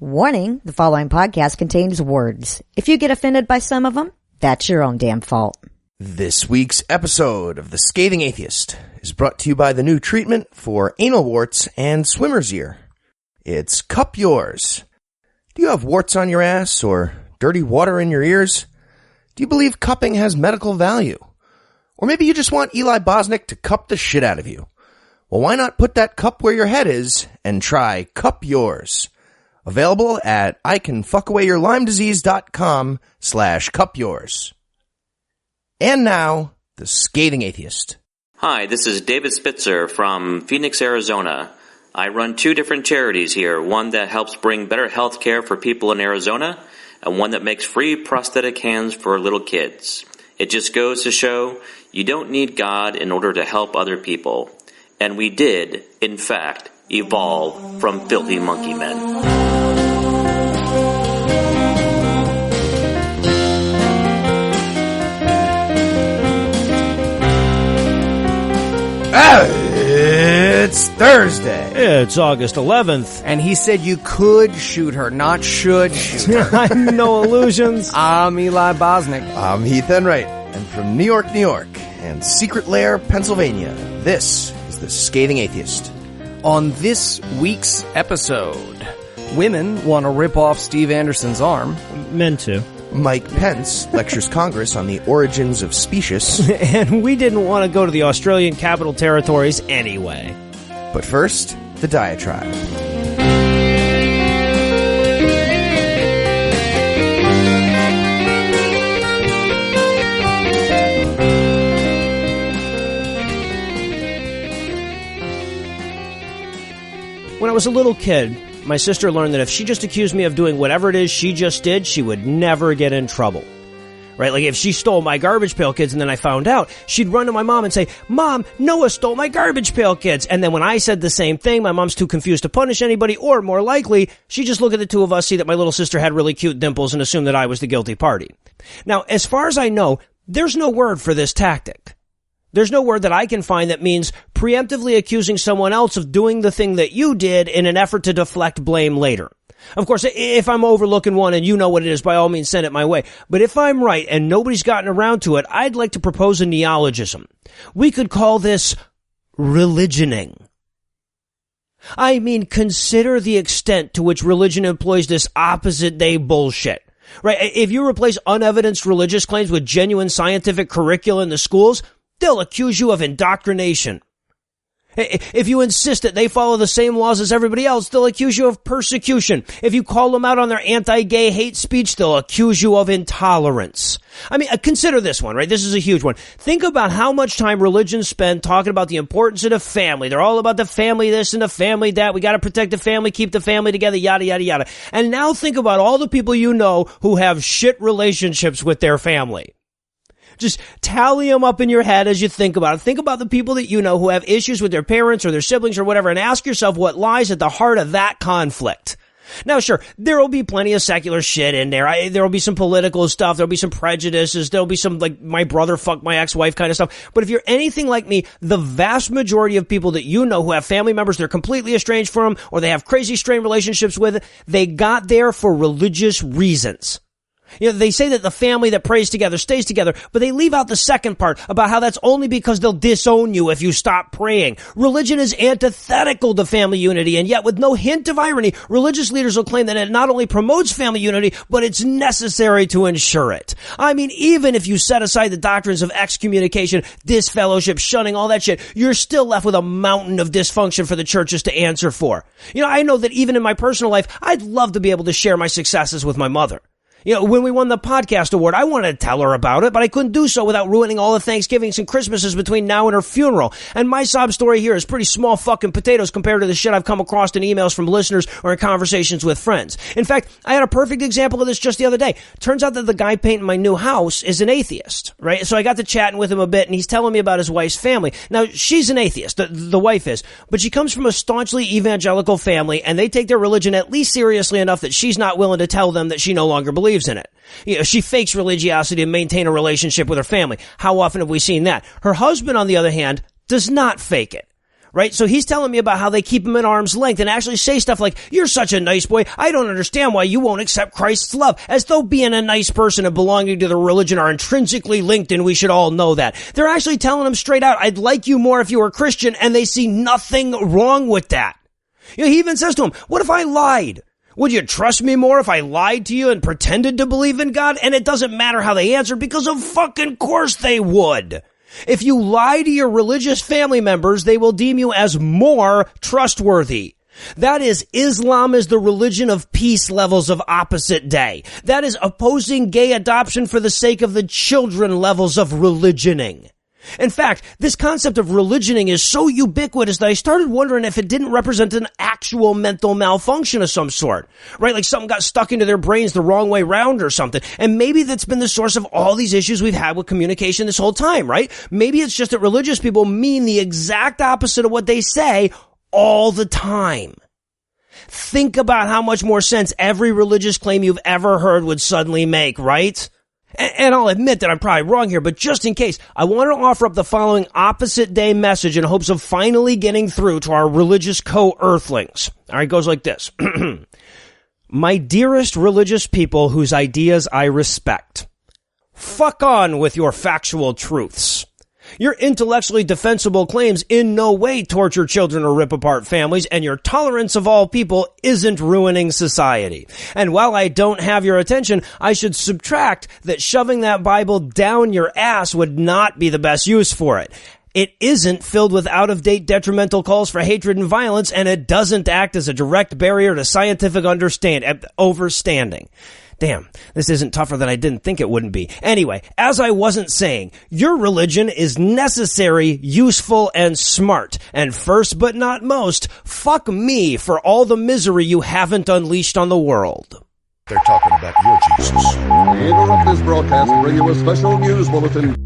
Warning, the following podcast contains words. If you get offended by some of them, that's your own damn fault. This week's episode of The Scathing Atheist is brought to you by the new treatment for anal warts and swimmer's ear. It's Cup Yours. Do you have warts on your ass or dirty water in your ears? Do you believe cupping has medical value? Or maybe you just want Eli Bosnick to cup the shit out of you. Well, why not put that cup where your head is and try Cup Yours? Available at icanfuckawayyourlymedisease.com/cupyours. And now, The Scathing Atheist. Hi, this is David Spitzer from Phoenix, Arizona. I run two different charities here, one that helps bring better health care for people in Arizona, and one that makes free prosthetic hands for little kids. It just goes to show you don't need God in order to help other people. And we did, in fact, evolve from filthy monkey men. It's Thursday. It's August 11th. And he said you could shoot her, not should shoot her. I'm no illusions. I'm Eli Bosnick. I'm Heath Enright, and from New York, and Secret Lair, Pennsylvania, this is The Scathing Atheist. On this week's episode, women want to rip off Steve Anderson's arm. Men too. Mike Pence lectures Congress on the origins of specious. And we didn't want to go to the Australian Capital Territories anyway. But first, the diatribe. When I was a little kid, my sister learned that if she just accused me of doing whatever it is she just did, she would never get in trouble. Right? Like if she stole my Garbage Pail Kids and then I found out, she'd run to my mom and say, "Mom, Noah stole my Garbage Pail Kids." And then when I said the same thing, my mom's too confused to punish anybody, or more likely, she'd just look at the two of us, see that my little sister had really cute dimples, and assume that I was the guilty party. Now, as far as I know, there's no word for this tactic. There's no word that I can find that means preemptively accusing someone else of doing the thing that you did in an effort to deflect blame later. Of course, if I'm overlooking one and you know what it is, by all means send it my way. But if I'm right and nobody's gotten around to it, I'd like to propose a neologism. We could call this religioning. I mean, consider the extent to which religion employs this opposite day bullshit. Right? If you replace unevidenced religious claims with genuine scientific curricula in the schools, they'll accuse you of indoctrination. If you insist that they follow the same laws as everybody else, they'll accuse you of persecution. If you call them out on their anti-gay hate speech, they'll accuse you of intolerance. I mean, consider this one, right? This is a huge one. Think about how much time religions spend talking about the importance of the family. They're all about the family this and the family that. We got to protect the family, keep the family together, yada, yada, yada. And now think about all the people you know who have shit relationships with their family. Just tally them up in your head as you think about it. Think about the people that you know who have issues with their parents or their siblings or whatever, and ask yourself what lies at the heart of that conflict. Now, sure, there will be plenty of secular shit in there. There will be some political stuff. There will be some prejudices. There will be some, like, my brother fucked my ex-wife kind of stuff. But if you're anything like me, the vast majority of people that you know who have family members they're completely estranged from or they have crazy strained relationships with, they got there for religious reasons. You know, they say that the family that prays together stays together, but they leave out the second part about how that's only because they'll disown you if you stop praying. Religion is antithetical to family unity, and yet with no hint of irony, religious leaders will claim that it not only promotes family unity, but it's necessary to ensure it. I mean, even if you set aside the doctrines of excommunication, disfellowship, shunning, all that shit, you're still left with a mountain of dysfunction for the churches to answer for. You know, I know that even in my personal life, I'd love to be able to share my successes with my mother. You know, when we won the podcast award, I wanted to tell her about it, but I couldn't do so without ruining all the Thanksgivings and Christmases between now and her funeral. And my sob story here is pretty small fucking potatoes compared to the shit I've come across in emails from listeners or in conversations with friends. In fact, I had a perfect example of this just the other day. Turns out that the guy painting my new house is an atheist, right? So I got to chatting with him a bit, and he's telling me about his wife's family. Now, she's an atheist, the wife is, but she comes from a staunchly evangelical family, and they take their religion at least seriously enough that she's not willing to tell them that she no longer believes in it. You know, she fakes religiosity to maintain a relationship with her family. How often have we seen that? Her husband, on the other hand, does not fake it. Right? So he's telling me about how they keep him at arm's length and actually say stuff like, you're such a nice boy. I don't understand why you won't accept Christ's love. As though being a nice person and belonging to the religion are intrinsically linked, and we should all know that. They're actually telling him straight out, I'd like you more if you were Christian, and they see nothing wrong with that. You know, he even says to him, what if I lied? Would you trust me more if I lied to you and pretended to believe in God? And it doesn't matter how they answer, because of fucking course they would. If you lie to your religious family members, they will deem you as more trustworthy. That is, Islam is the religion of peace levels of opposite day. That is opposing gay adoption for the sake of the children levels of religioning. In fact, this concept of religioning is so ubiquitous that I started wondering if it didn't represent an actual mental malfunction of some sort, right? Like something got stuck into their brains the wrong way round or something. And maybe that's been the source of all these issues we've had with communication this whole time, right? Maybe it's just that religious people mean the exact opposite of what they say all the time. Think about how much more sense every religious claim you've ever heard would suddenly make, right? And I'll admit that I'm probably wrong here, but just in case, I want to offer up the following opposite day message in hopes of finally getting through to our religious co-earthlings. All right, it goes like this. My dearest religious people whose ideas I respect, fuck on with your factual truths. Your intellectually defensible claims in no way torture children or rip apart families, and your tolerance of all people isn't ruining society. And while I don't have your attention, I should subtract that shoving that Bible down your ass would not be the best use for it. It isn't filled with out-of-date detrimental calls for hatred and violence, and it doesn't act as a direct barrier to scientific overstanding. Damn, this isn't tougher than I didn't think it wouldn't be. Anyway, as I wasn't saying, your religion is necessary, useful, and smart. And first but not most, fuck me for all the misery you haven't unleashed on the world. They're talking about your Jesus. We interrupt this broadcast and bring you a special news bulletin.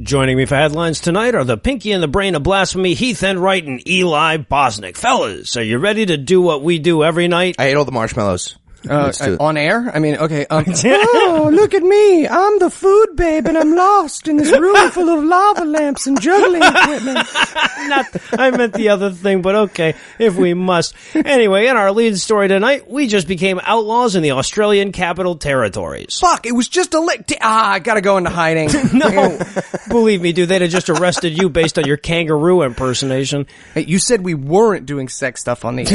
Joining me for headlines tonight are the Pinky and the Brain of Blasphemy, Heath Enright and Eli Bosnick. Fellas, are you ready to do what we do every night? I ate all the marshmallows. On air? I mean, okay. Oh, look at me. I'm the food babe and I'm lost in this room full of lava lamps and juggling equipment. I meant the other thing, but okay, if we must. Anyway, in our lead story tonight, we just became outlaws in the Australian Capital Territories. Fuck, it was just a lick. I gotta go into hiding. No, believe me, dude, they'd have just arrested you based on your kangaroo impersonation. Hey, you said we weren't doing sex stuff on the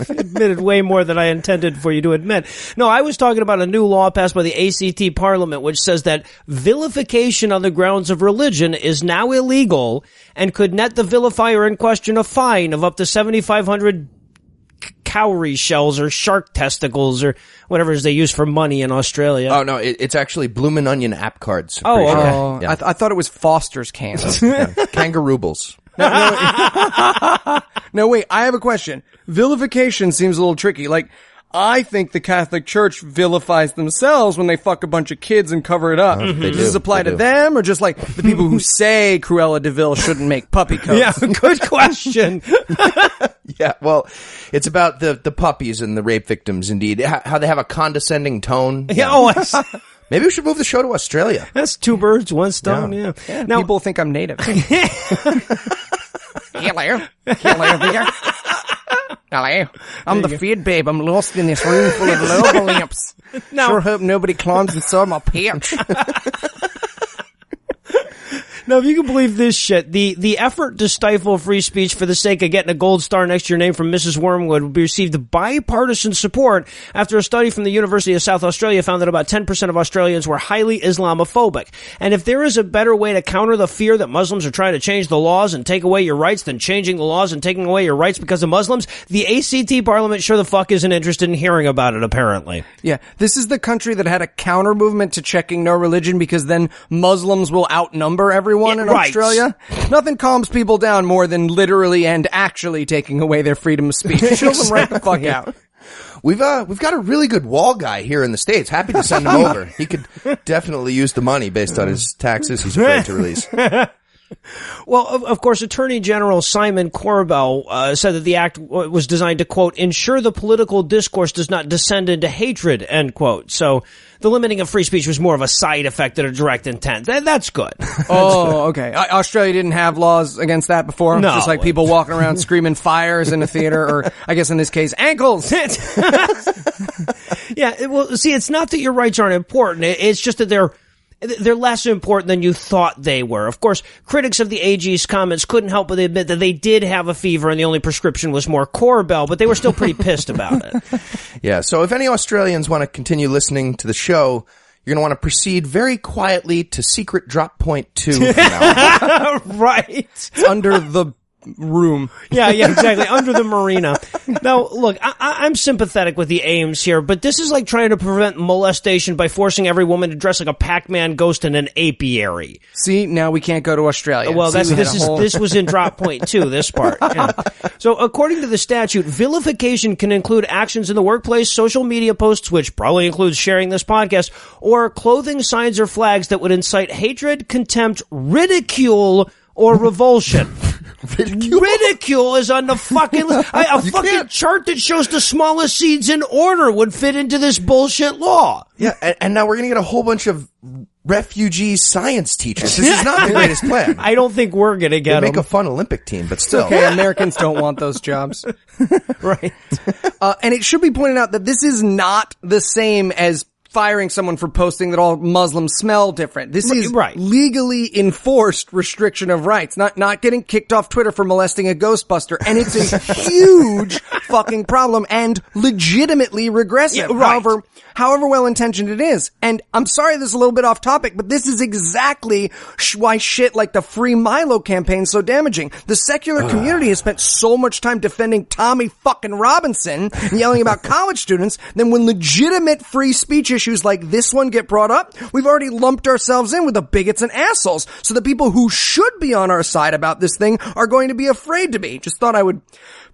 air. Admitted way more than I intended for you to admit. No, I was talking about a new law passed by the ACT Parliament which says that vilification on the grounds of religion is now illegal and could net the vilifier in question a fine of up to 7,500 cowrie shells or shark testicles or whatever it is they use for money in Australia. Oh, no, it's actually Bloomin' Onion app cards. Oh, okay. Sure. Yeah. I thought it was Foster's cans. Yeah. Kangaroobles. No, wait, I have a question. Vilification seems a little tricky. Like, I think the Catholic Church vilifies themselves when they fuck a bunch of kids and cover it up. Does this apply to them, or just like the people who say Cruella de Vil shouldn't make puppy coats? Yeah, good question. Yeah, well, it's about the puppies and the rape victims, indeed. How they have a condescending tone. Yeah, oh, maybe we should move the show to Australia. That's two birds, one stone, yeah. Now, people think I'm native. Hello. Hello. I'm the feed babe. I'm lost in this room full of lava lamps. Sure hope nobody climbs inside my pouch. Now, if you can believe this shit, the effort to stifle free speech for the sake of getting a gold star next to your name from Mrs. Wormwood received bipartisan support after a study from the University of South Australia found that about 10% of Australians were highly Islamophobic. And if there is a better way to counter the fear that Muslims are trying to change the laws and take away your rights than changing the laws and taking away your rights because of Muslims, the ACT Parliament sure the fuck isn't interested in hearing about it, apparently. Yeah, this is the country that had a counter movement to checking no religion because then Muslims will outnumber everyone in Australia. Nothing calms people down more than literally and actually taking away their freedom of speech. Chill them right the fuck out. We've got a really good wall guy here in the States. Happy to send him over. He could definitely use the money based on his taxes he's afraid to release. Well, of course, Attorney General Simon Corbell said that the act was designed to, quote, ensure the political discourse does not descend into hatred, end quote. So the limiting of free speech was more of a side effect than a direct intent. That's good. Okay. Australia didn't have laws against that before? No. Just like people walking around screaming fires in a theater, or I guess in this case, ankles. Yeah, well, see, it's not that your rights aren't important. It's just that they're less important than you thought they were. Of course, critics of the AG's comments couldn't help but admit that they did have a fever and the only prescription was more Corbell, but they were still pretty pissed about it. Yeah, so if any Australians want to continue listening to the show, you're going to want to proceed very quietly to secret drop point 2 from now on. Right. It's under the room. Yeah, exactly. Under the marina. Now, look, I'm sympathetic with the aims here, but this is like trying to prevent molestation by forcing every woman to dress like a Pac-Man ghost in an apiary. See, now we can't go to Australia. Well, this was in drop point 2, this part. Yeah. So, according to the statute, vilification can include actions in the workplace, social media posts, which probably includes sharing this podcast, or clothing signs or flags that would incite hatred, contempt, ridicule, or revulsion. Ridicule is on the fucking list. A fucking chart that shows the smallest seeds in order would fit into this bullshit law. Yeah, and now we're going to get a whole bunch of refugee science teachers. This is not the greatest plan. I don't think we're going to get them. Make a fun Olympic team, but still. Okay, Americans don't want those jobs. Right. And it should be pointed out that this is not the same as firing someone for posting that all Muslims smell different. This is legally enforced restriction of rights, not getting kicked off Twitter for molesting a Ghostbuster. And it's a huge fucking problem and legitimately regressive. Yeah, right. However well-intentioned it is. And I'm sorry this is a little bit off topic, but this is exactly why shit like the Free Milo campaign is so damaging. The secular community has spent so much time defending Tommy fucking Robinson and yelling about college students, then when legitimate free speech issues like this one get brought up, we've already lumped ourselves in with the bigots and assholes. So the people who should be on our side about this thing are going to be afraid to be. Just thought I would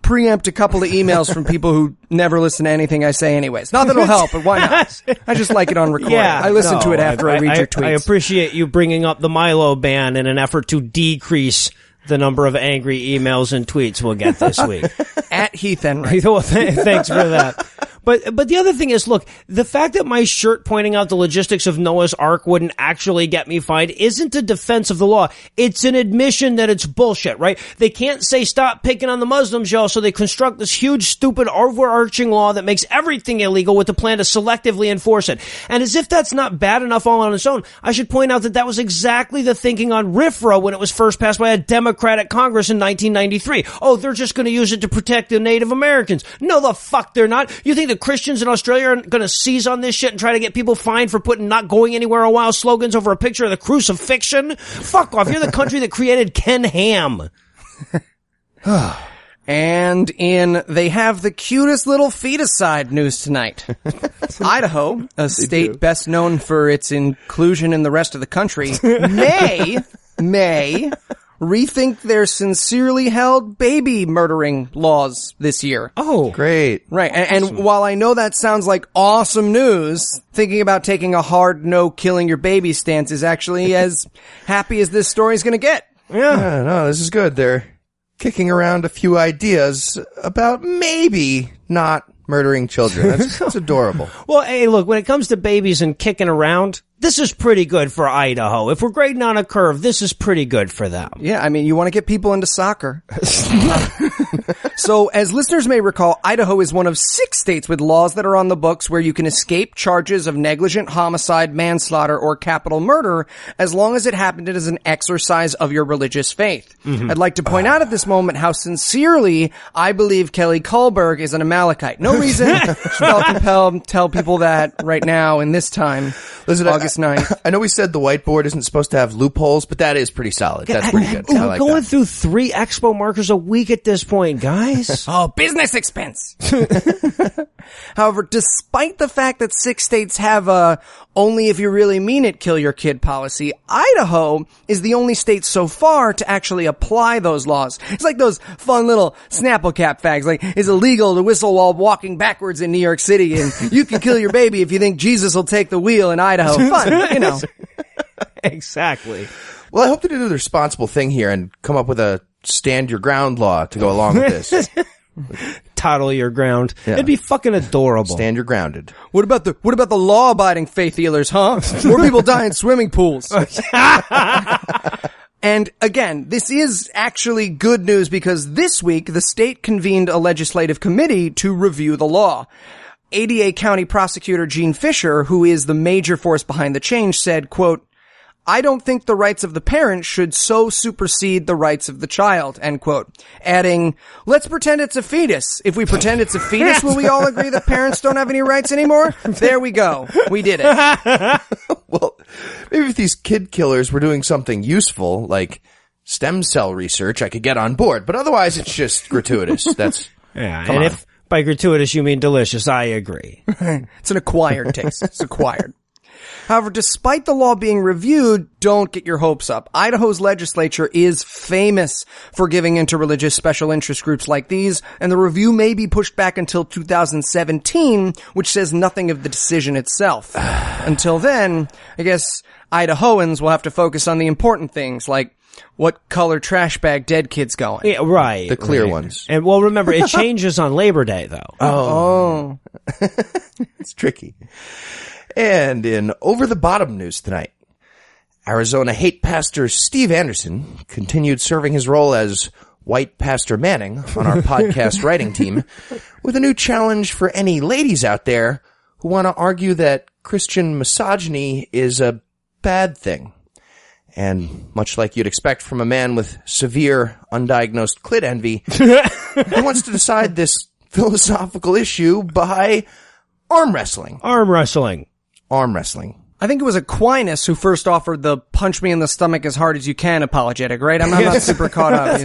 preempt a couple of emails from people who never listen to anything I say anyways. Not that it'll help, but why not? I just like it on recording. Yeah, I listen to it after I read your tweets. I appreciate you bringing up the Milo ban in an effort to decrease the number of angry emails and tweets we'll get this week. At Heath Enright. Well, thanks for that. But the other thing is, look, the fact that my shirt pointing out the logistics of Noah's Ark wouldn't actually get me fined isn't a defense of the law. It's an admission that it's bullshit, right? They can't say stop picking on the Muslims, y'all, so they construct this huge, stupid, overarching law that makes everything illegal with the plan to selectively enforce it. And as if that's not bad enough all on its own, I should point out that was exactly the thinking on RFRA when it was first passed by a Democratic Congress in 1993. Oh, they're just going to use it to protect the Native Americans. No, the fuck they're not. You think the Christians in Australia are going to seize on this shit and try to get people fined for putting not going anywhere a while slogans over a picture of the crucifixion? Fuck off. You're the country that created Ken Ham. And they have the cutest little feticide news tonight. Idaho, a state best known for its inclusion in the rest of the country, may rethink their sincerely held baby murdering laws this year. Oh, great. Right. And while I know that sounds like awesome news, thinking about taking a hard no killing your baby stance is actually as happy as this story is going to get. Yeah, no, this is good. They're kicking around a few ideas about maybe not murdering children. That's adorable. Well, hey, look, when it comes to babies and kicking around, this is pretty good for Idaho. If we're grading on a curve, this is pretty good for them. Yeah, I mean, you want to get people into soccer. So, as listeners may recall, Idaho is one of 6 states with laws that are on the books where you can escape charges of negligent homicide, manslaughter, or capital murder as long as it happened as an exercise of your religious faith. Mm-hmm. I'd like to point out at this moment how sincerely I believe Kelly Kohlberg is an Amalekite. No reason to feel compelled to tell people that right now in this time. Listen, August 9th. I know we said the whiteboard isn't supposed to have loopholes, but that is pretty solid. That's pretty good. I like going that. through 3 expo markers a week at this point, guys. Oh, business expense. However, despite the fact that 6 states have a only if you really mean it kill your kid policy, Idaho is the only state so far to actually apply those laws. It's like those fun little Snapple cap fags, like it's illegal to whistle while walking backwards in New York City, and you can kill your baby if you think Jesus will take the wheel in Idaho. Fun, you know. Exactly. Well, I hope they do the responsible thing here and come up with a stand your ground law to go along with this. Toddle your ground. Yeah. It'd be fucking adorable. Stand your grounded. What about the law-abiding faith healers, huh? More people die in swimming pools. And again, this is actually good news because this week the state convened a legislative committee to review the law. ADA County Prosecutor Gene Fisher, who is the major force behind the change, said, quote, "I don't think the rights of the parent should so supersede the rights of the child," end quote. Adding, "Let's pretend it's a fetus. If we pretend it's a fetus, will we all agree that parents don't have any rights anymore? There we go. We did it." Well, maybe if these kid killers were doing something useful, like stem cell research, I could get on board. But otherwise, it's just gratuitous. That's, yeah. come And on. if by gratuitous you mean delicious, I agree. It's an acquired taste. It's acquired. However, despite the law being reviewed, don't get your hopes up. Idaho's legislature is famous for giving into religious special interest groups like these, and the review may be pushed back until 2017, which says nothing of the decision itself. Until then, I guess Idahoans will have to focus on the important things, like what color trash bag dead kids going. Yeah, right. The clear right. ones. And well, remember, it changes on Labor Day, though. Oh. It's tricky. And in over-the-bottom news tonight, Arizona hate pastor Steve Anderson continued serving his role as White Pastor Manning on our podcast writing team with a new challenge for any ladies out there who want to argue that Christian misogyny is a bad thing. And much like you'd expect from a man with severe, undiagnosed clit envy, he wants to decide this philosophical issue by arm wrestling. Arm wrestling. Arm wrestling. I think it was Aquinas who first offered the punch me in the stomach as hard as you can apologetic, right? I'm not super caught up.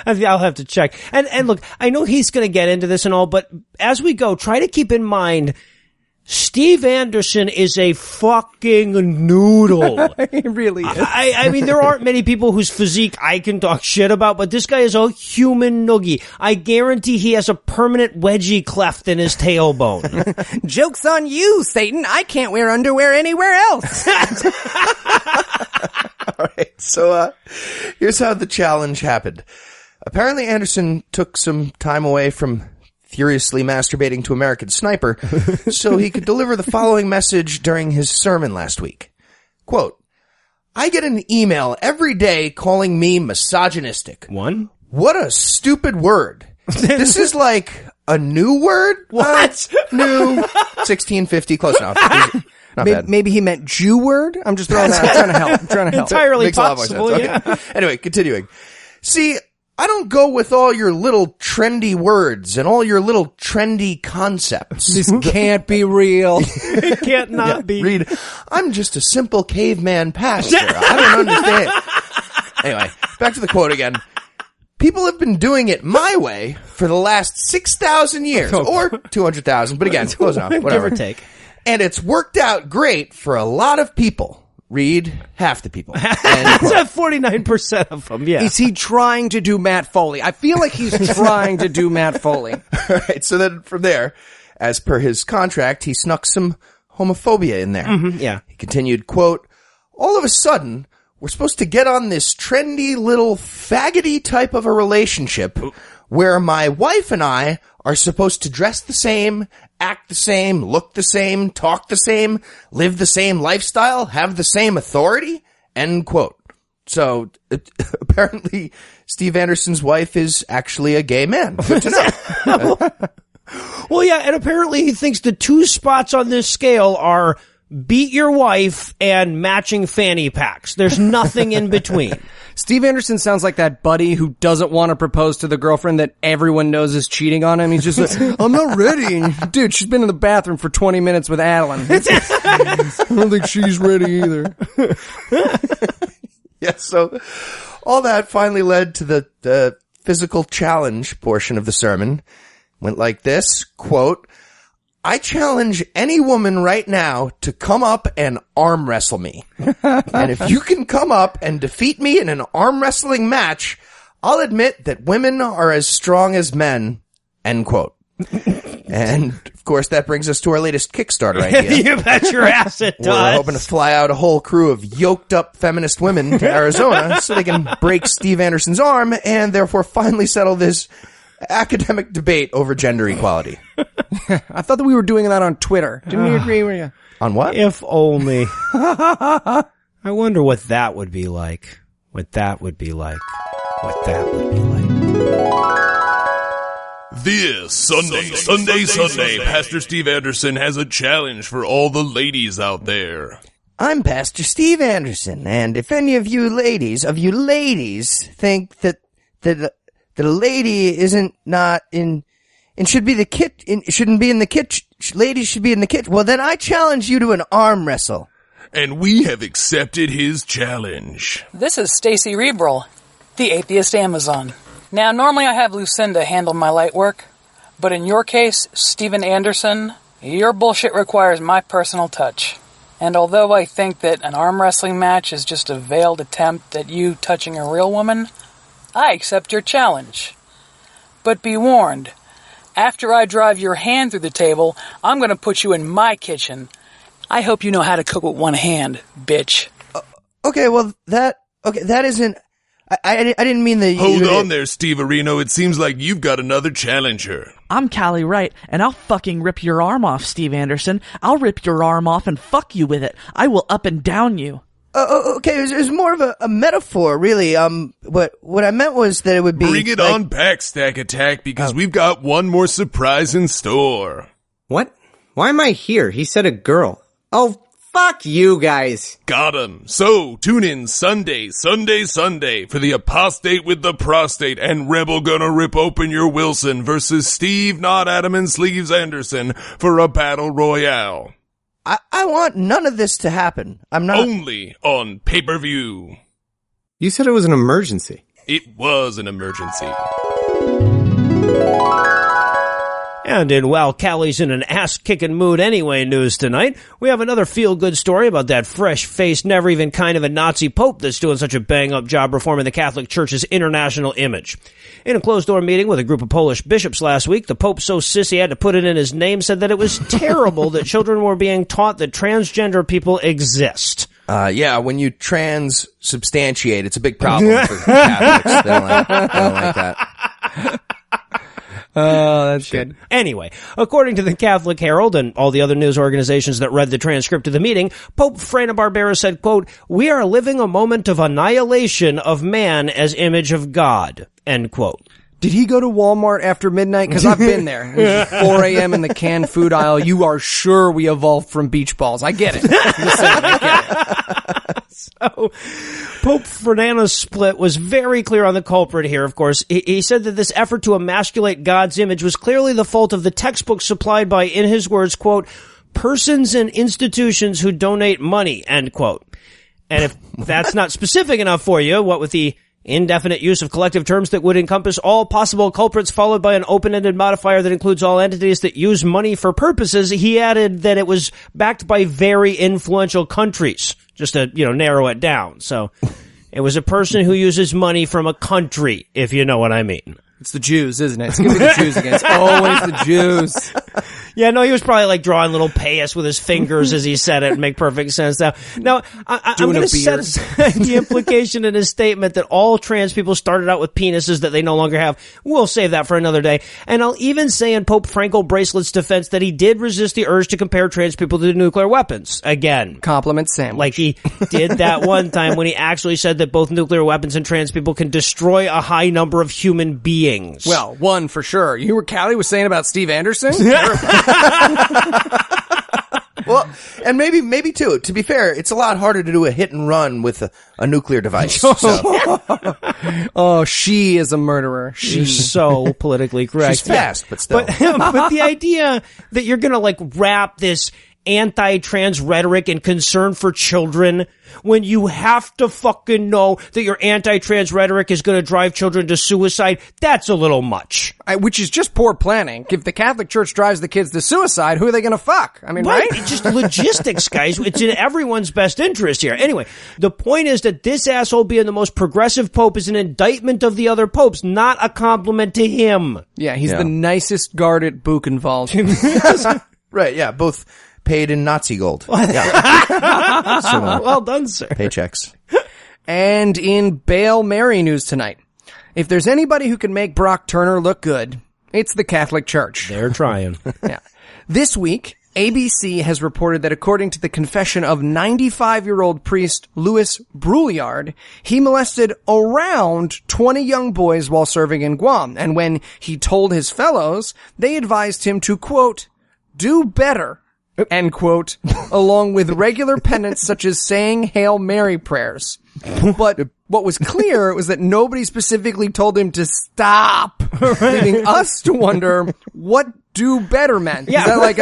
I'll have to check. And look, I know he's going to get into this and all, but as we go, try to keep in mind, Steve Anderson is a fucking noodle. He really is. I mean, there aren't many people whose physique I can talk shit about, but this guy is a human noogie. I guarantee he has a permanent wedgie cleft in his tailbone. Joke's on you, Satan. I can't wear underwear anywhere else. All right, so here's how the challenge happened. Apparently Anderson took some time away from furiously masturbating to American Sniper so he could deliver the following message during his sermon last week. Quote, "I get an email every day calling me misogynistic. One? What a stupid word. This is like a new word? What? New 1650, close enough. Not bad. Maybe he meant Jew word? I'm just throwing that. I'm trying to help. Entirely Makes a lot more sense. possible, yeah. Okay. Anyway, continuing. See, I don't go with all your little trendy words and all your little trendy concepts. This can't be real. It can't not be. Read, I'm just a simple caveman pastor. I don't understand. Anyway, back to the quote again. People have been doing it my way for the last 6,000 years, or 200,000, but again, close enough, whatever. Give or take. And it's worked out great for a lot of people. Read half the people. That's at 49% of them, yeah. Is he trying to do Matt Foley? I feel like he's trying to do Matt Foley. All right, so then from there, as per his contract, he snuck some homophobia in there. Yeah. He continued, quote, "All of a sudden, we're supposed to get on this trendy little faggoty type of a relationship where my wife and I are supposed to dress the same, act the same, look the same, talk the same, live the same lifestyle, have the same authority," end quote. So apparently Steve Anderson's wife is actually a gay man. Good to know. Well, yeah, and apparently he thinks the two spots on this scale are beat your wife and matching fanny packs. There's nothing in between. Steve Anderson sounds like that buddy who doesn't want to propose to the girlfriend that everyone knows is cheating on him. He's just like, I'm not ready. And, dude, she's been in the bathroom for 20 minutes with Adeline. I don't think she's ready either. Yeah, so all that finally led to the physical challenge portion of the sermon. Went like this, quote, "I challenge any woman right now to come up and arm wrestle me. And if you can come up and defeat me in an arm wrestling match, I'll admit that women are as strong as men," end quote. And of course, that brings us to our latest Kickstarter idea. You bet your ass it does. We're hoping to fly out a whole crew of yoked-up feminist women to Arizona so they can break Steve Anderson's arm and therefore finally settle this academic debate over gender equality. I thought that we were doing that on Twitter. Didn't we agree? Were you? On what? If only. I wonder what that would be like. This Sunday, Pastor Steve Anderson has a challenge for all the ladies out there. I'm Pastor Steve Anderson, and if any of you ladies think that a lady isn't not in and should be shouldn't be in the kitchen, ladies should be in the kitchen, well then I challenge you to an arm wrestle. And we have accepted his challenge. This is Stacy Rebrel, the Atheist Amazon. Now, normally I have Lucinda handle my light work, but in your case, Stephen Anderson, your bullshit requires my personal touch. And although I think that an arm wrestling match is just a veiled attempt at you touching a real woman, I accept your challenge. But be warned, after I drive your hand through the table, I'm going to put you in my kitchen. I hope you know how to cook with one hand, bitch. Okay, that isn't... I didn't mean that. Hold on there, Steve Areno. It seems like you've got another challenger. I'm Callie Wright, and I'll fucking rip your arm off, Steve Anderson. I'll rip your arm off and fuck you with it. I will up and down you. Okay, it was more of a metaphor, really. What I meant was that it would be... Bring it on back, Stack Attack, because we've got one more surprise in store. What? Why am I here? He said a girl. Oh, fuck you guys. Got him. So, tune in Sunday for the apostate with the prostate and Rebel gonna rip open your Wilson versus Steve Not Adam and Sleeves Anderson for a battle royale. I want none of this to happen. I'm not... Only on pay-per-view. You said it was an emergency. It was an emergency. And in While Callie's in an ass-kicking mood anyway news tonight, we have another feel-good story about that fresh-faced, never even kind of a Nazi pope that's doing such a bang-up job reforming the Catholic Church's international image. In a closed-door meeting with a group of Polish bishops last week, the Pope, so sissy had to put it in his name, said that it was terrible that children were being taught that transgender people exist. Yeah, when you trans-substantiate, it's a big problem for Catholics. They don't like that. Oh, that's good. Anyway, according to the Catholic Herald and all the other news organizations that read the transcript of the meeting, Pope Frana Barbera said, quote, "We are living a moment of annihilation of man as image of God," end quote. Did he go to Walmart after midnight? Because I've been there. It was 4 a.m. in the canned food aisle. You are sure we evolved from beach balls. I get it. Listen, I get it. So, Pope Fernando's split was very clear on the culprit here, of course. He said that this effort to emasculate God's image was clearly the fault of the textbooks supplied by, in his words, quote, "persons and institutions who donate money," end quote. And if that's not specific enough for you, what with the indefinite use of collective terms that would encompass all possible culprits followed by an open-ended modifier that includes all entities that use money for purposes, he added that it was backed by very influential countries, just to, narrow it down. So it was a person who uses money from a country, if you know what I mean. It's the Jews, isn't it? It's going to be the Jews again. It's always the Jews. Yeah, no, he was probably like drawing little payas with his fingers as he said it. Make perfect sense now. I'm going to set aside the implication in his statement that all trans people started out with penises that they no longer have. We'll save that for another day. And I'll even say in Pope Frankel Bracelet's defense that he did resist the urge to compare trans people to nuclear weapons. Again. Compliment Sam. Like he did that one time when he actually said that both nuclear weapons and trans people can destroy a high number of human beings. Well, one for sure. You were Callie was saying about Steve Anderson? Well, and maybe too. To be fair, it's a lot harder to do a hit and run with a nuclear device. So. Oh, she is a murderer. She's so politically correct. She's fast, but still. But the idea that you're gonna wrap this anti-trans rhetoric and concern for children when you have to fucking know that your anti-trans rhetoric is going to drive children to suicide? That's a little much. Which is just poor planning. If the Catholic Church drives the kids to suicide, who are they going to fuck? I mean, right? It's just logistics, guys. It's in everyone's best interest here. Anyway, the point is that this asshole being the most progressive pope is an indictment of the other popes, not a compliment to him. Yeah, he's the nicest guard at Buchenwald. Right, yeah, both paid in Nazi gold. Yeah. Well done, sir. Paychecks. And in Bail Mary news tonight, if there's anybody who can make Brock Turner look good, it's the Catholic Church. They're trying. Yeah. This week, ABC has reported that according to the confession of 95-year-old priest Louis Brouillard, he molested around 20 young boys while serving in Guam. And when he told his fellows, they advised him to, quote, do better, end quote, along with regular penance such as saying Hail Mary prayers. But what was clear was that nobody specifically told him to stop, leaving us to wonder what do better meant. Yeah. Is that like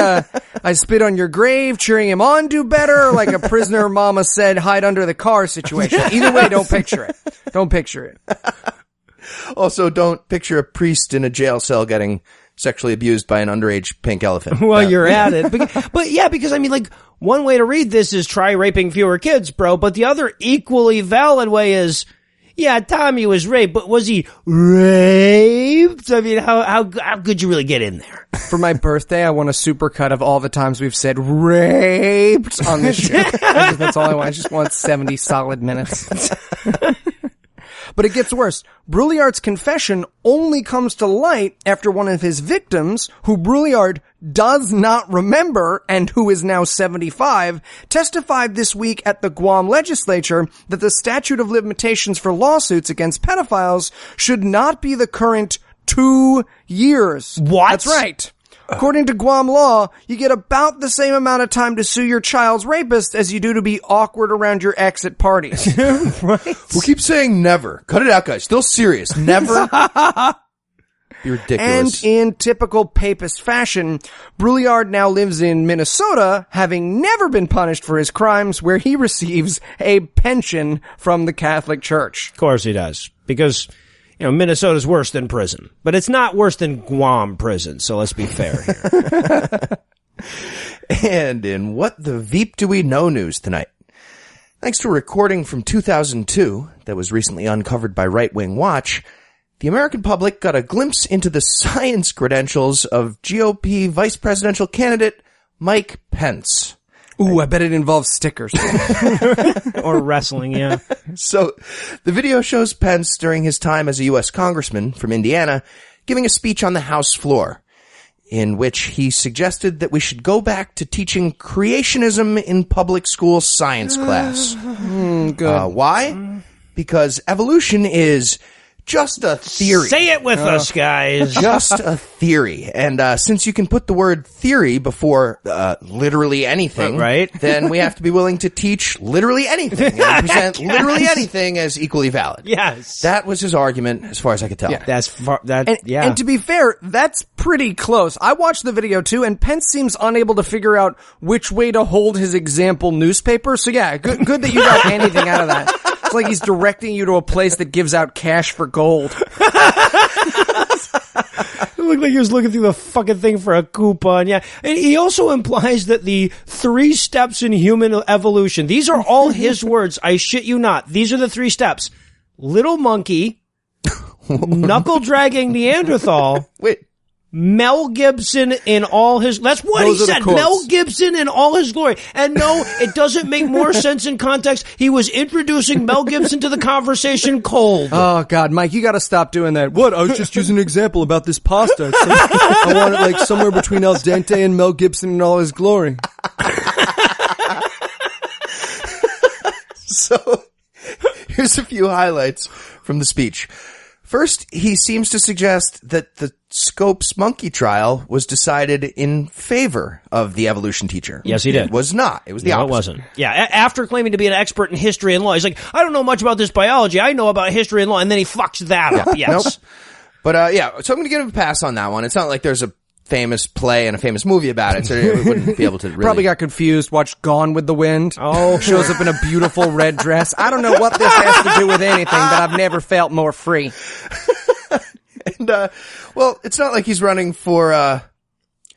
I spit on your grave, cheering him on, do better, or like a prisoner mama said, hide under the car situation? Either way, don't picture it. Don't picture it. Also, don't picture a priest in a jail cell getting sexually abused by an underage pink elephant. Well, you're at it. But yeah, because I mean, like, one way to read this is try raping fewer kids, bro. But the other equally valid way is, yeah, Tommy was raped, but was he raped? I mean, how could you really get in there? For my birthday, I want a supercut of all the times we've said raped on this show. That's all I want. I just want 70 solid minutes. But it gets worse. Brouillard's confession only comes to light after one of his victims, who Brouillard does not remember and who is now 75, testified this week at the Guam legislature that the statute of limitations for lawsuits against pedophiles should not be the current 2 years. What? That's right. According to Guam law, you get about the same amount of time to sue your child's rapist as you do to be awkward around your ex at parties. Right? We'll keep saying never. Cut it out, guys. Still serious. Never. Be ridiculous. And in typical papist fashion, Brouillard now lives in Minnesota, having never been punished for his crimes, where he receives a pension from the Catholic Church. Of course he does. Because, you know, Minnesota's worse than prison. But it's not worse than Guam prison, so let's be fair here. And in What the Veep Do We Know news tonight. Thanks to a recording from 2002 that was recently uncovered by Right Wing Watch, the American public got a glimpse into the science credentials of GOP vice presidential candidate Mike Pence. Ooh, I bet it involves stickers. Or wrestling, yeah. So, the video shows Pence during his time as a U.S. congressman from Indiana giving a speech on the House floor, in which he suggested that we should go back to teaching creationism in public school science class. Good. Why? Because evolution is just a theory. Say it with us, guys. Just a theory. And since you can put the word theory before literally anything, right? Then we have to be willing to teach literally anything and present literally anything as equally valid. Yes. That was his argument, as far as I could tell. Yeah. And to be fair, that's pretty close. I watched the video too, and Pence seems unable to figure out which way to hold his example newspaper. So yeah, good that you got anything out of that. It's like he's directing you to a place that gives out cash for gold. It looked like he was looking through the fucking thing for a coupon, yeah. And he also implies that the 3 steps in human evolution, these are all his words, I shit you not. These are the 3 steps. Little monkey, knuckle-dragging Neanderthal, Wait. Mel Gibson in all his... That's what he said. Mel Gibson in all his glory. And no, it doesn't make more sense in context. He was introducing Mel Gibson to the conversation cold. Oh, God, Mike, you gotta stop doing that. What? I was just using an example about this pasta. I want it like somewhere between al dente and Mel Gibson in all his glory. So, here's a few highlights from the speech. First, he seems to suggest that the Scopes monkey trial was decided in favor of the evolution teacher. Yes, he did. It was not. It was the opposite. It wasn't. Yeah, after claiming to be an expert in history and law, he's like, I don't know much about this biology. I know about history and law. And then he fucks that up. Yes. Nope. But, so I'm going to give him a pass on that one. It's not like there's a famous play and a famous movie about it, so it wouldn't be able to really... Probably got confused, watched Gone with the Wind. Oh. Shows up in a beautiful red dress. I don't know what this has to do with anything, but I've never felt more free. And, well, it's not like he's running for,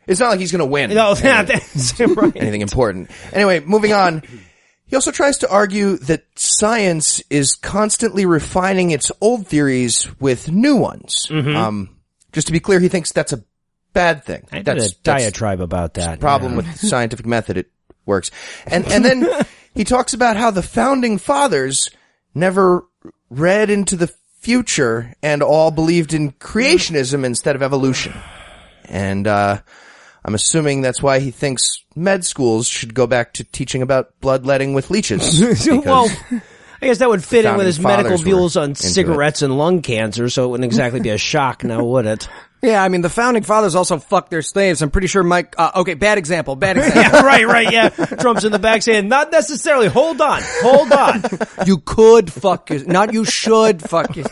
it's not like he's gonna win. No, that's right. Anything important. Anyway, moving on. He also tries to argue that science is constantly refining its old theories with new ones. Mm-hmm. Just to be clear, he thinks that's a bad thing. I did a diatribe about that. The problem with the scientific method, it works. And then he talks about how the founding fathers never read into the future and all believed in creationism instead of evolution. And I'm assuming that's why he thinks med schools should go back to teaching about bloodletting with leeches. Well, I guess that would fit in with his medical fathers views were on into cigarettes and lung cancer, so it wouldn't exactly be a shock now, would it? Yeah, I mean, the founding fathers also fucked their slaves. I'm pretty sure Mike, okay, bad example. Yeah, right, yeah. Trump's in the back saying, not necessarily, hold on. You could fuck your, not you should fuck your.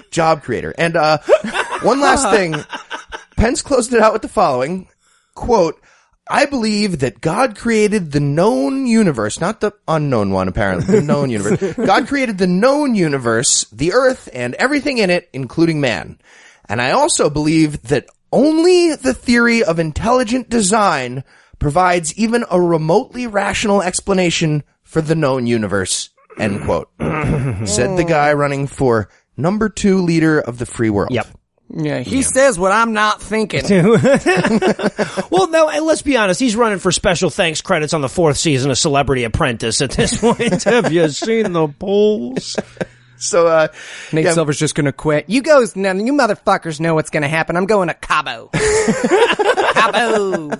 Job creator. And, one last thing. Pence closed it out with the following, quote, I believe that God created the known universe, not the unknown one, apparently, the known universe. God created the known universe, the earth, and everything in it, including man. And I also believe that only the theory of intelligent design provides even a remotely rational explanation for the known universe, end quote. Said the guy running for number 2 leader of the free world. Yep. Yeah, he says what I'm not thinking. Well, no, and let's be honest. He's running for special thanks credits on the 4th season of Celebrity Apprentice at this point. Have you seen the polls? So, Nate Silver's just gonna quit. You motherfuckers know what's gonna happen. I'm going to Cabo. Cabo.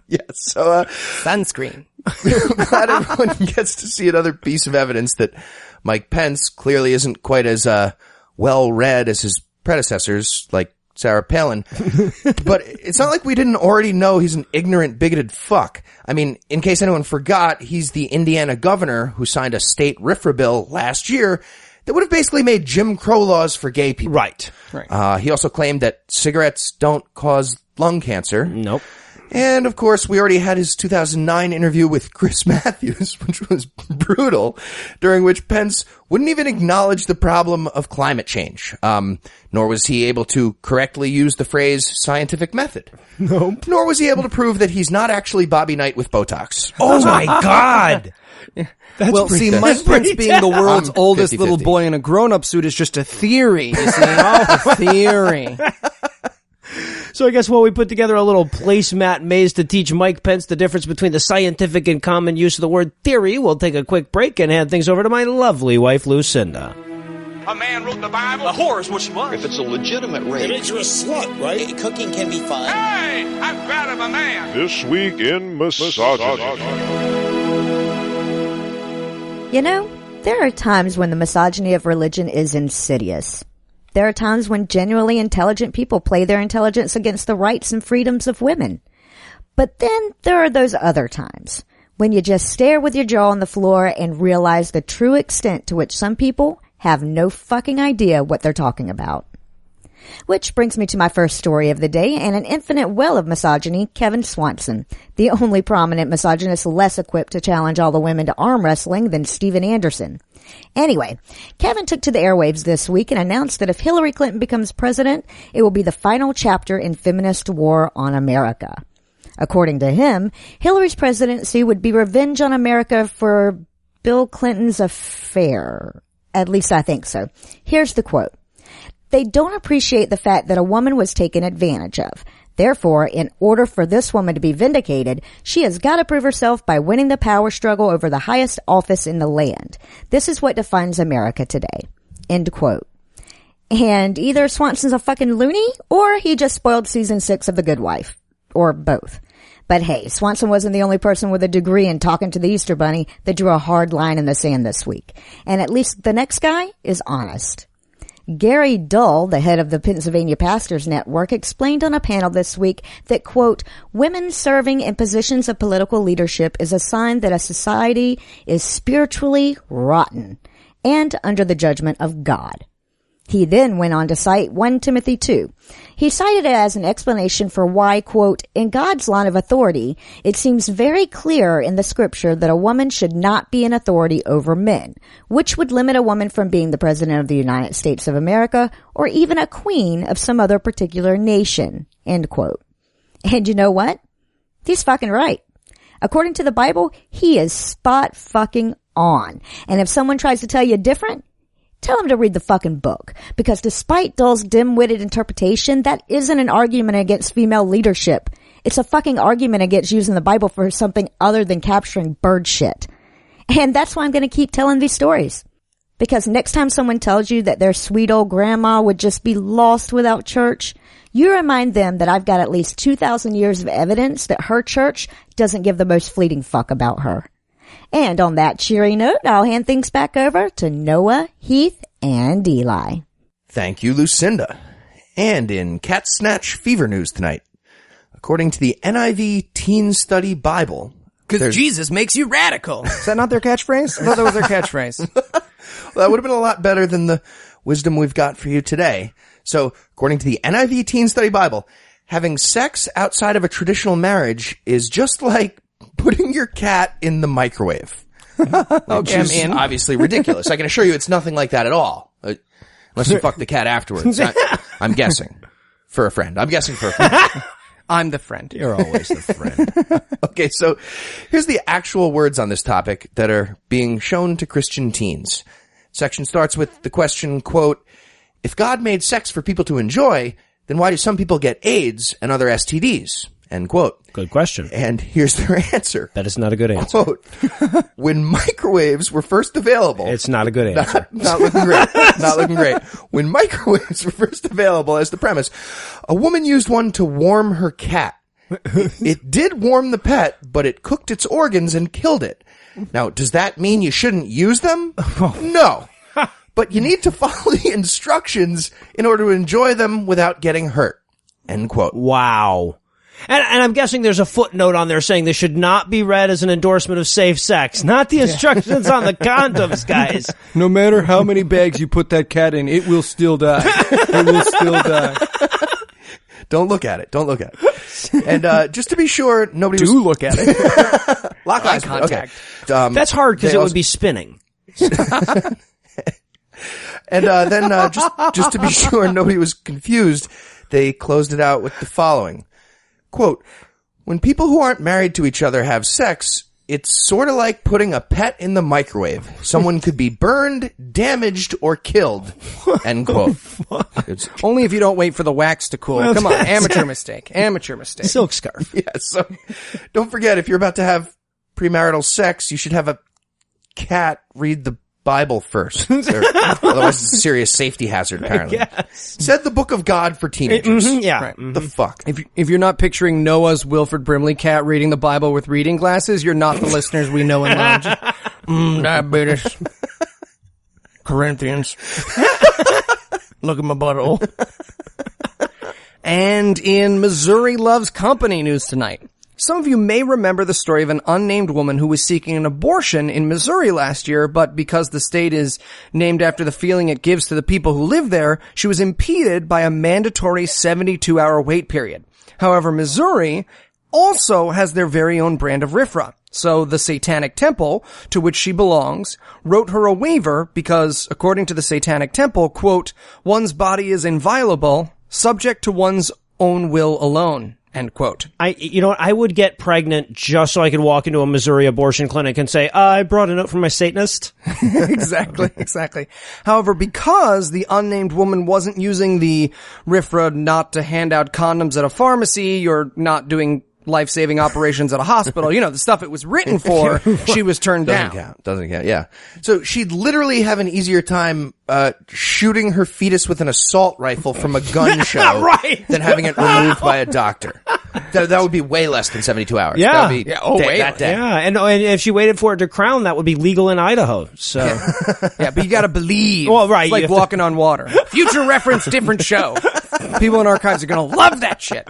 Yeah, so, sunscreen. Glad everyone gets to see another piece of evidence that Mike Pence clearly isn't quite as, well read as his predecessors, like Sarah Palin. But it's not like we didn't already know he's an ignorant, bigoted fuck. I mean, in case anyone forgot, he's the Indiana governor who signed a state RFRA bill last year that would have basically made Jim Crow laws for gay people. Right. He also claimed that cigarettes don't cause lung cancer. Nope. And, of course, we already had his 2009 interview with Chris Matthews, which was brutal, during which Pence wouldn't even acknowledge the problem of climate change. Nor was he able to correctly use the phrase scientific method. Nope. Nor was he able to prove that he's not actually Bobby Knight with Botox. Oh, my God! Well, see, Mike Pence being the world's oldest 50-50. little boy in a grown-up suit is just a theory, you see? A theory. So I guess while we put together a little placemat maze to teach Mike Pence the difference between the scientific and common use of the word theory, we'll take a quick break and hand things over to my lovely wife, Lucinda. A man wrote the Bible. A whore is what she was. If it's a legitimate rape, it makes you a slut, right? Cooking can be fun. Hey, I'm proud of a man. This week in misogyny. You know, there are times when the misogyny of religion is insidious. There are times when genuinely intelligent people play their intelligence against the rights and freedoms of women. But then there are those other times when you just stare with your jaw on the floor and realize the true extent to which some people have no fucking idea what they're talking about. Which brings me to my first story of the day and an infinite well of misogyny, Kevin Swanson, the only prominent misogynist less equipped to challenge all the women to arm wrestling than Steven Anderson. Anyway, Kevin took to the airwaves this week and announced that if Hillary Clinton becomes president, it will be the final chapter in feminist war on America. According to him, Hillary's presidency would be revenge on America for Bill Clinton's affair. At least I think so. Here's the quote. They don't appreciate the fact that a woman was taken advantage of. Therefore, in order for this woman to be vindicated, she has got to prove herself by winning the power struggle over the highest office in the land. This is what defines America today. End quote. And either Swanson's a fucking loony, or he just spoiled season 6 of The Good Wife. Or both. But hey, Swanson wasn't the only person with a degree in talking to the Easter Bunny that drew a hard line in the sand this week. And at least the next guy is honest. Gary Dull, the head of the Pennsylvania Pastors Network, explained on a panel this week that, quote, women serving in positions of political leadership is a sign that a society is spiritually rotten and under the judgment of God. He then went on to cite 1 Timothy 2. He cited it as an explanation for why, quote, in God's line of authority, it seems very clear in the scripture that a woman should not be in authority over men, which would limit a woman from being the president of the United States of America or even a queen of some other particular nation, end quote. And you know what? He's fucking right. According to the Bible, he is spot fucking on. And if someone tries to tell you different, tell him to read the fucking book. Because despite Dull's dim-witted interpretation, that isn't an argument against female leadership. It's a fucking argument against using the Bible for something other than capturing bird shit. And that's why I'm going to keep telling these stories. Because next time someone tells you that their sweet old grandma would just be lost without church, you remind them that I've got at least 2,000 years of evidence that her church doesn't give the most fleeting fuck about her. And on that cheery note, I'll hand things back over to Noah, Heath, and Eli. Thank you, Lucinda. And in Cat Snatch Fever News tonight, according to the NIV Teen Study Bible, because Jesus makes you radical. Is that not their catchphrase? I thought that was their catchphrase. Well, that would have been a lot better than the wisdom we've got for you today. So, according to the NIV Teen Study Bible, having sex outside of a traditional marriage is just like putting your cat in the microwave. Which is obviously ridiculous. I can assure you it's nothing like that at all. Unless you fuck the cat afterwards. I'm guessing. For a friend. I'm guessing for a friend. I'm the friend. You're always the friend. Okay, so here's the actual words on this topic that are being shown to Christian teens. Section starts with the question, quote, if God made sex for people to enjoy, then why do some people get AIDS and other STDs? End quote. Good question. And here's their answer. That is not a good answer. Quote, when microwaves were first available. It's not a good answer. Not looking great. Not looking great. When microwaves were first available as the premise, a woman used one to warm her cat. It did warm the pet, but it cooked its organs and killed it. Now, does that mean you shouldn't use them? No. But you need to follow the instructions in order to enjoy them without getting hurt. End quote. Wow. And I'm guessing there's a footnote on there saying this should not be read as an endorsement of safe sex, not the instructions on the condoms, guys. No matter how many bags you put that cat in, it will still die. It will still die. Don't look at it. Don't look at it. And just to be sure, nobody do look at it. Lock eye contact. Okay. That's hard because it would be spinning. And then just to be sure nobody was confused, they closed it out with the following. Quote, when people who aren't married to each other have sex, it's sort of like putting a pet in the microwave. Someone could be burned, damaged, or killed. End quote. It's only if you don't wait for the wax to cool. Come on, amateur mistake. Amateur mistake. Silk scarf. Yeah, so don't forget, if you're about to have premarital sex, you should have a cat read the Bible first. Otherwise it's a serious safety hazard, apparently. Said the Book of God for teenagers. Yeah. Right. The fuck? If you're not picturing Noah's Wilford Brimley cat reading the Bible with reading glasses, you're not the listeners we know and love. Diabetes. Corinthians. Look at my butthole. And in Missouri Loves Company news tonight. Some of you may remember the story of an unnamed woman who was seeking an abortion in Missouri last year, but because the state is named after the feeling it gives to the people who live there, she was impeded by a mandatory 72-hour wait period. However, Missouri also has their very own brand of riffraff. So the Satanic Temple, to which she belongs, wrote her a waiver because, according to the Satanic Temple, quote, one's body is inviolable, subject to one's own will alone. End quote. I would get pregnant just so I could walk into a Missouri abortion clinic and say, I brought a note from my Satanist. Exactly. However, because the unnamed woman wasn't using the RFRA not to hand out condoms at a pharmacy or not doing life-saving operations at a hospital, the stuff it was written for, she was turned down. Doesn't count, yeah. So she'd literally have an easier time shooting her fetus with an assault rifle from a gun show than having it removed by a doctor. That would be way less than 72 hours. Yeah. That would be that day. Yeah, and if she waited for it to crown, that would be legal in Idaho. So, yeah, but you gotta believe. Well, right. It's like walking on water. Future reference, different show. People in archives are gonna love that shit.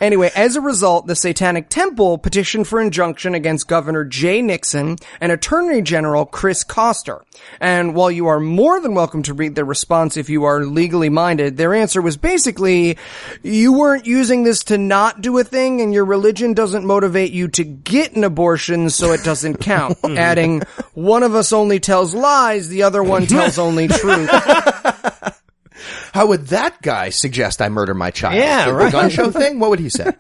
Anyway, as a result, the Satanic Temple petitioned for injunction against Governor Jay Nixon and Attorney General Chris Koster. And while you are more than welcome to read their response if you are legally minded, their answer was basically, you weren't using this to not do a thing, and your religion doesn't motivate you to get an abortion, so it doesn't count. Adding, one of us only tells lies, the other one tells only truth. How would that guy suggest I murder my child? Yeah, right. The gun show thing? What would he say?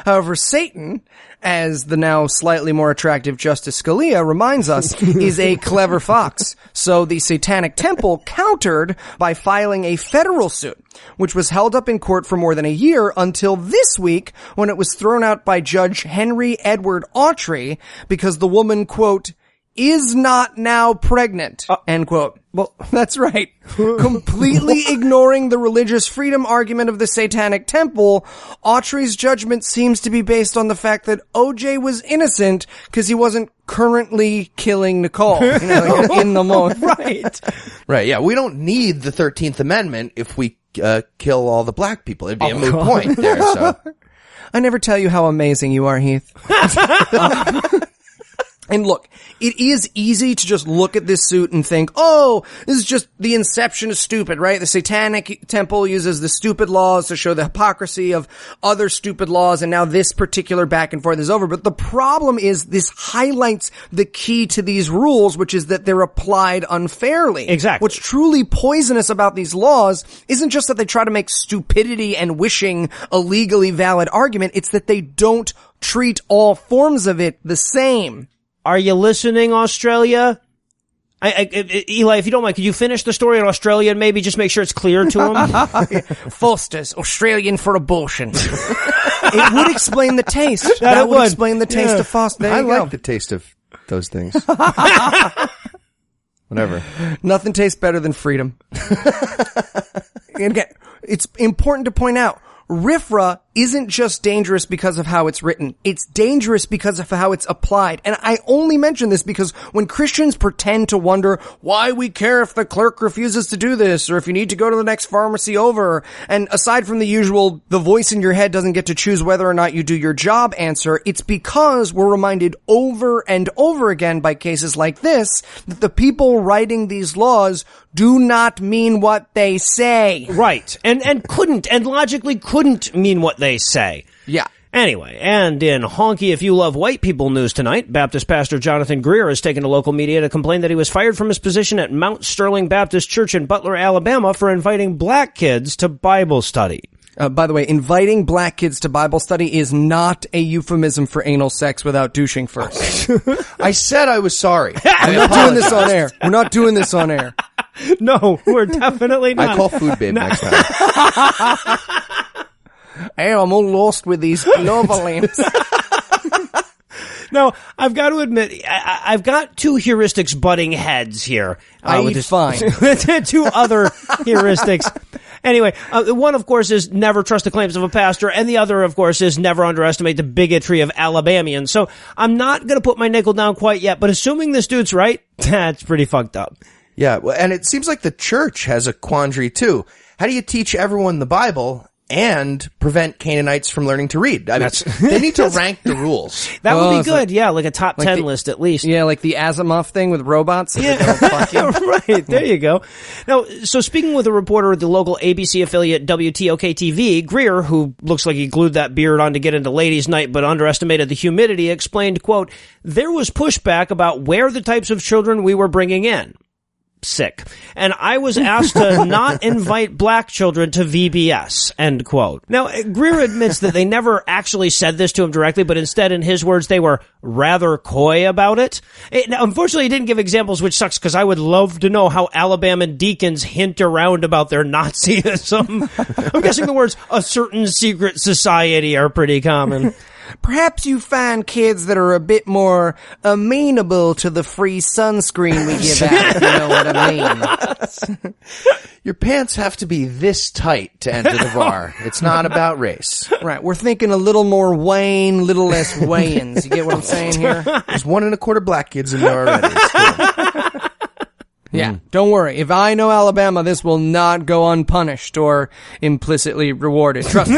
However, Satan, as the now slightly more attractive Justice Scalia reminds us, is a clever fox. So the Satanic Temple countered by filing a federal suit, which was held up in court for more than a year until this week when it was thrown out by Judge Henry Edward Autry because the woman, quote, is not now pregnant, end quote. Well, that's right. Completely ignoring the religious freedom argument of the Satanic Temple, Autry's judgment seems to be based on the fact that OJ was innocent because he wasn't currently killing Nicole, in the moment. Right. Right, yeah. We don't need the 13th Amendment if we kill all the black people. It'd be a moot point there, so. I never tell you how amazing you are, Heath. And look, it is easy to just look at this suit and think, oh, this is just the inception of stupid, right? The Satanic Temple uses the stupid laws to show the hypocrisy of other stupid laws, and now this particular back and forth is over. But the problem is this highlights the key to these rules, which is that they're applied unfairly. Exactly. What's truly poisonous about these laws isn't just that they try to make stupidity and wishing a legally valid argument, it's that they don't treat all forms of it the same. Are you listening, Australia? Eli, if you don't mind, could you finish the story in Australia and maybe just make sure it's clear to him? Foster's, Australian for abortion. It would explain the taste. That would explain the taste of Foster. There I you like go. the taste of those things. Whatever. Nothing tastes better than freedom. And again, it's important to point out, RFRA isn't just dangerous because of how it's written. It's dangerous because of how it's applied. And I only mention this because when Christians pretend to wonder why we care if the clerk refuses to do this or if you need to go to the next pharmacy over, and aside from the usual, the voice in your head doesn't get to choose whether or not you do your job answer, it's because we're reminded over and over again by cases like this that the people writing these laws do not mean what they say. Right. And couldn't, and logically couldn't mean what they say. Yeah. Anyway, and in honky if you love white people news tonight, Baptist pastor Jonathan Greer has taken to local media to complain that he was fired from his position at Mount Sterling Baptist Church in Butler, Alabama for inviting black kids to Bible study. By the way, inviting black kids to Bible study is not a euphemism for anal sex without douching first. I said I was sorry. We're not doing this on air. We're not doing this on air. No, we're definitely not. I call food babe next time. Hey, I'm all lost with these lava lamps. No, I've got to admit, I've got two heuristics butting heads here. I eat fine. Two other heuristics. Anyway, one, of course, is never trust the claims of a pastor, and the other, of course, is never underestimate the bigotry of Alabamians. So I'm not going to put my nickel down quite yet, but assuming this dude's right, that's pretty fucked up. Yeah, well, and it seems like the church has a quandary, too. How do you teach everyone the Bible and prevent Canaanites from learning to read? I mean, they need to rank the rules. That would be good, yeah, like a top 10 list at least. Yeah, like the Asimov thing with robots. Yeah, right, there you go. Now, so speaking with a reporter at the local ABC affiliate WTOK-TV, Greer, who looks like he glued that beard on to get into ladies' night but underestimated the humidity, explained, quote, there was pushback about where the types of children we were bringing in. Sick. And I was asked to not invite black children to VBS, end quote. Now, Greer admits that they never actually said this to him directly, but instead, in his words, they were rather coy about it. Now, unfortunately, he didn't give examples, which sucks, because I would love to know how Alabama deacons hint around about their Nazism. I'm guessing the words, a certain secret society, are pretty common. Perhaps you find kids that are a bit more amenable to the free sunscreen we give out, if you know what I mean. Your pants have to be this tight to enter the bar. It's not about race. Right, we're thinking a little more Wayne, little less Wayans. You get what I'm saying here? There's 1 1/4 black kids in there already. Yeah, don't worry. If I know Alabama, this will not go unpunished or implicitly rewarded. Trust me.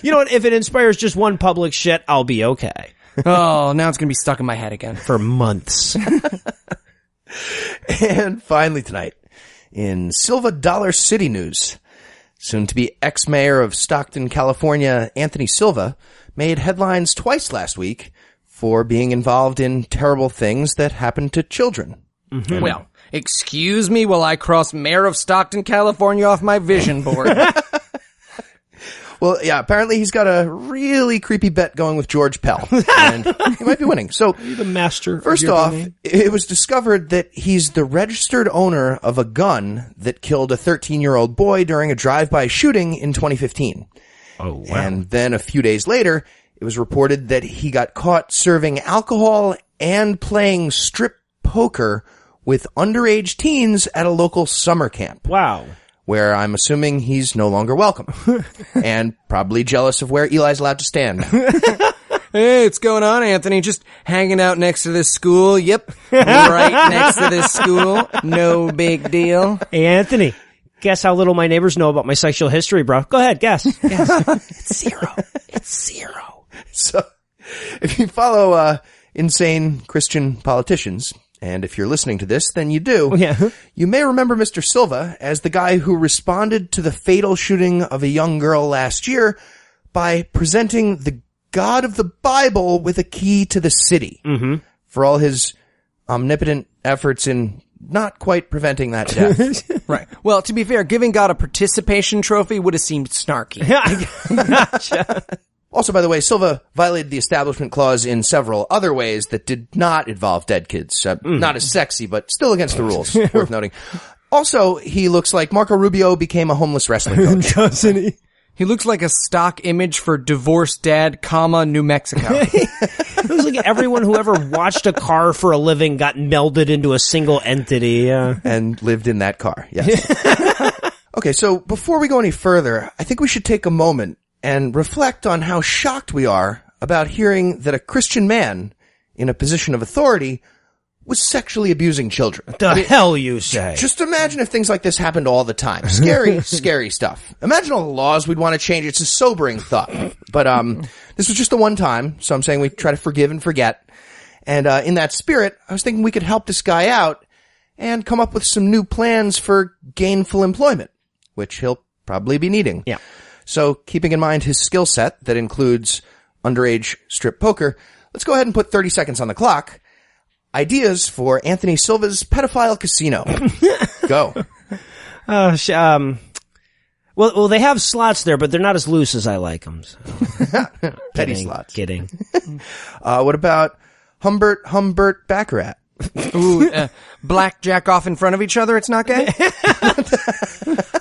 You know what? If it inspires just one public shit, I'll be okay. Oh, now it's going to be stuck in my head again. For months. And finally tonight, in Silva Dollar City news, soon-to-be ex-mayor of Stockton, California, Anthony Silva, made headlines twice last week for being involved in terrible things that happened to children. Mm-hmm. Well, excuse me while I cross Mayor of Stockton, California off my vision board. Well, yeah, apparently he's got a really creepy bet going with George Pell, and he might be winning. So, are you the master? First off, it was discovered that he's the registered owner of a gun that killed a 13-year-old boy during a drive-by shooting in 2015. Oh, wow. And then a few days later, it was reported that he got caught serving alcohol and playing strip poker with underage teens at a local summer camp. Wow. Where I'm assuming he's no longer welcome. And probably jealous of where Eli's allowed to stand. Hey, what's going on, Anthony? Just hanging out next to this school. Yep. Right next to this school. No big deal. Hey, Anthony. Guess how little my neighbors know about my sexual history, bro. Go ahead, guess. It's zero. It's zero. So, if you follow insane Christian politicians, and if you're listening to this, then you do. Yeah. You may remember Mr. Silva as the guy who responded to the fatal shooting of a young girl last year by presenting the God of the Bible with a key to the city. Mm-hmm. For all his omnipotent efforts in not quite preventing that death. Right. Well, to be fair, giving God a participation trophy would have seemed snarky. Gotcha. Also, by the way, Silva violated the Establishment Clause in several other ways that did not involve dead kids. Not as sexy, but still against the rules, worth noting. Also, he looks like Marco Rubio became a homeless wrestling coach. Doesn't he? He looks like a stock image for divorced dad, New Mexico. It was like everyone who ever watched a car for a living got melded into a single entity. And lived in that car, yes. Okay, so before we go any further, I think we should take a moment and reflect on how shocked we are about hearing that a Christian man in a position of authority was sexually abusing children. The hell you say? Just imagine if things like this happened all the time. Scary, scary stuff. Imagine all the laws we'd want to change. It's a sobering thought. But this was just the one time, so I'm saying we try to forgive and forget. And in that spirit, I was thinking we could help this guy out and come up with some new plans for gainful employment, which he'll probably be needing. Yeah. So, keeping in mind his skill set that includes underage strip poker, let's go ahead and put 30 seconds on the clock. Ideas for Anthony Silva's pedophile casino. Go. Well, they have slots there, but they're not as loose as I like them. So. Petty slots. Kidding. What about Humbert Baccarat? Ooh, blackjack off in front of each other, it's not gay?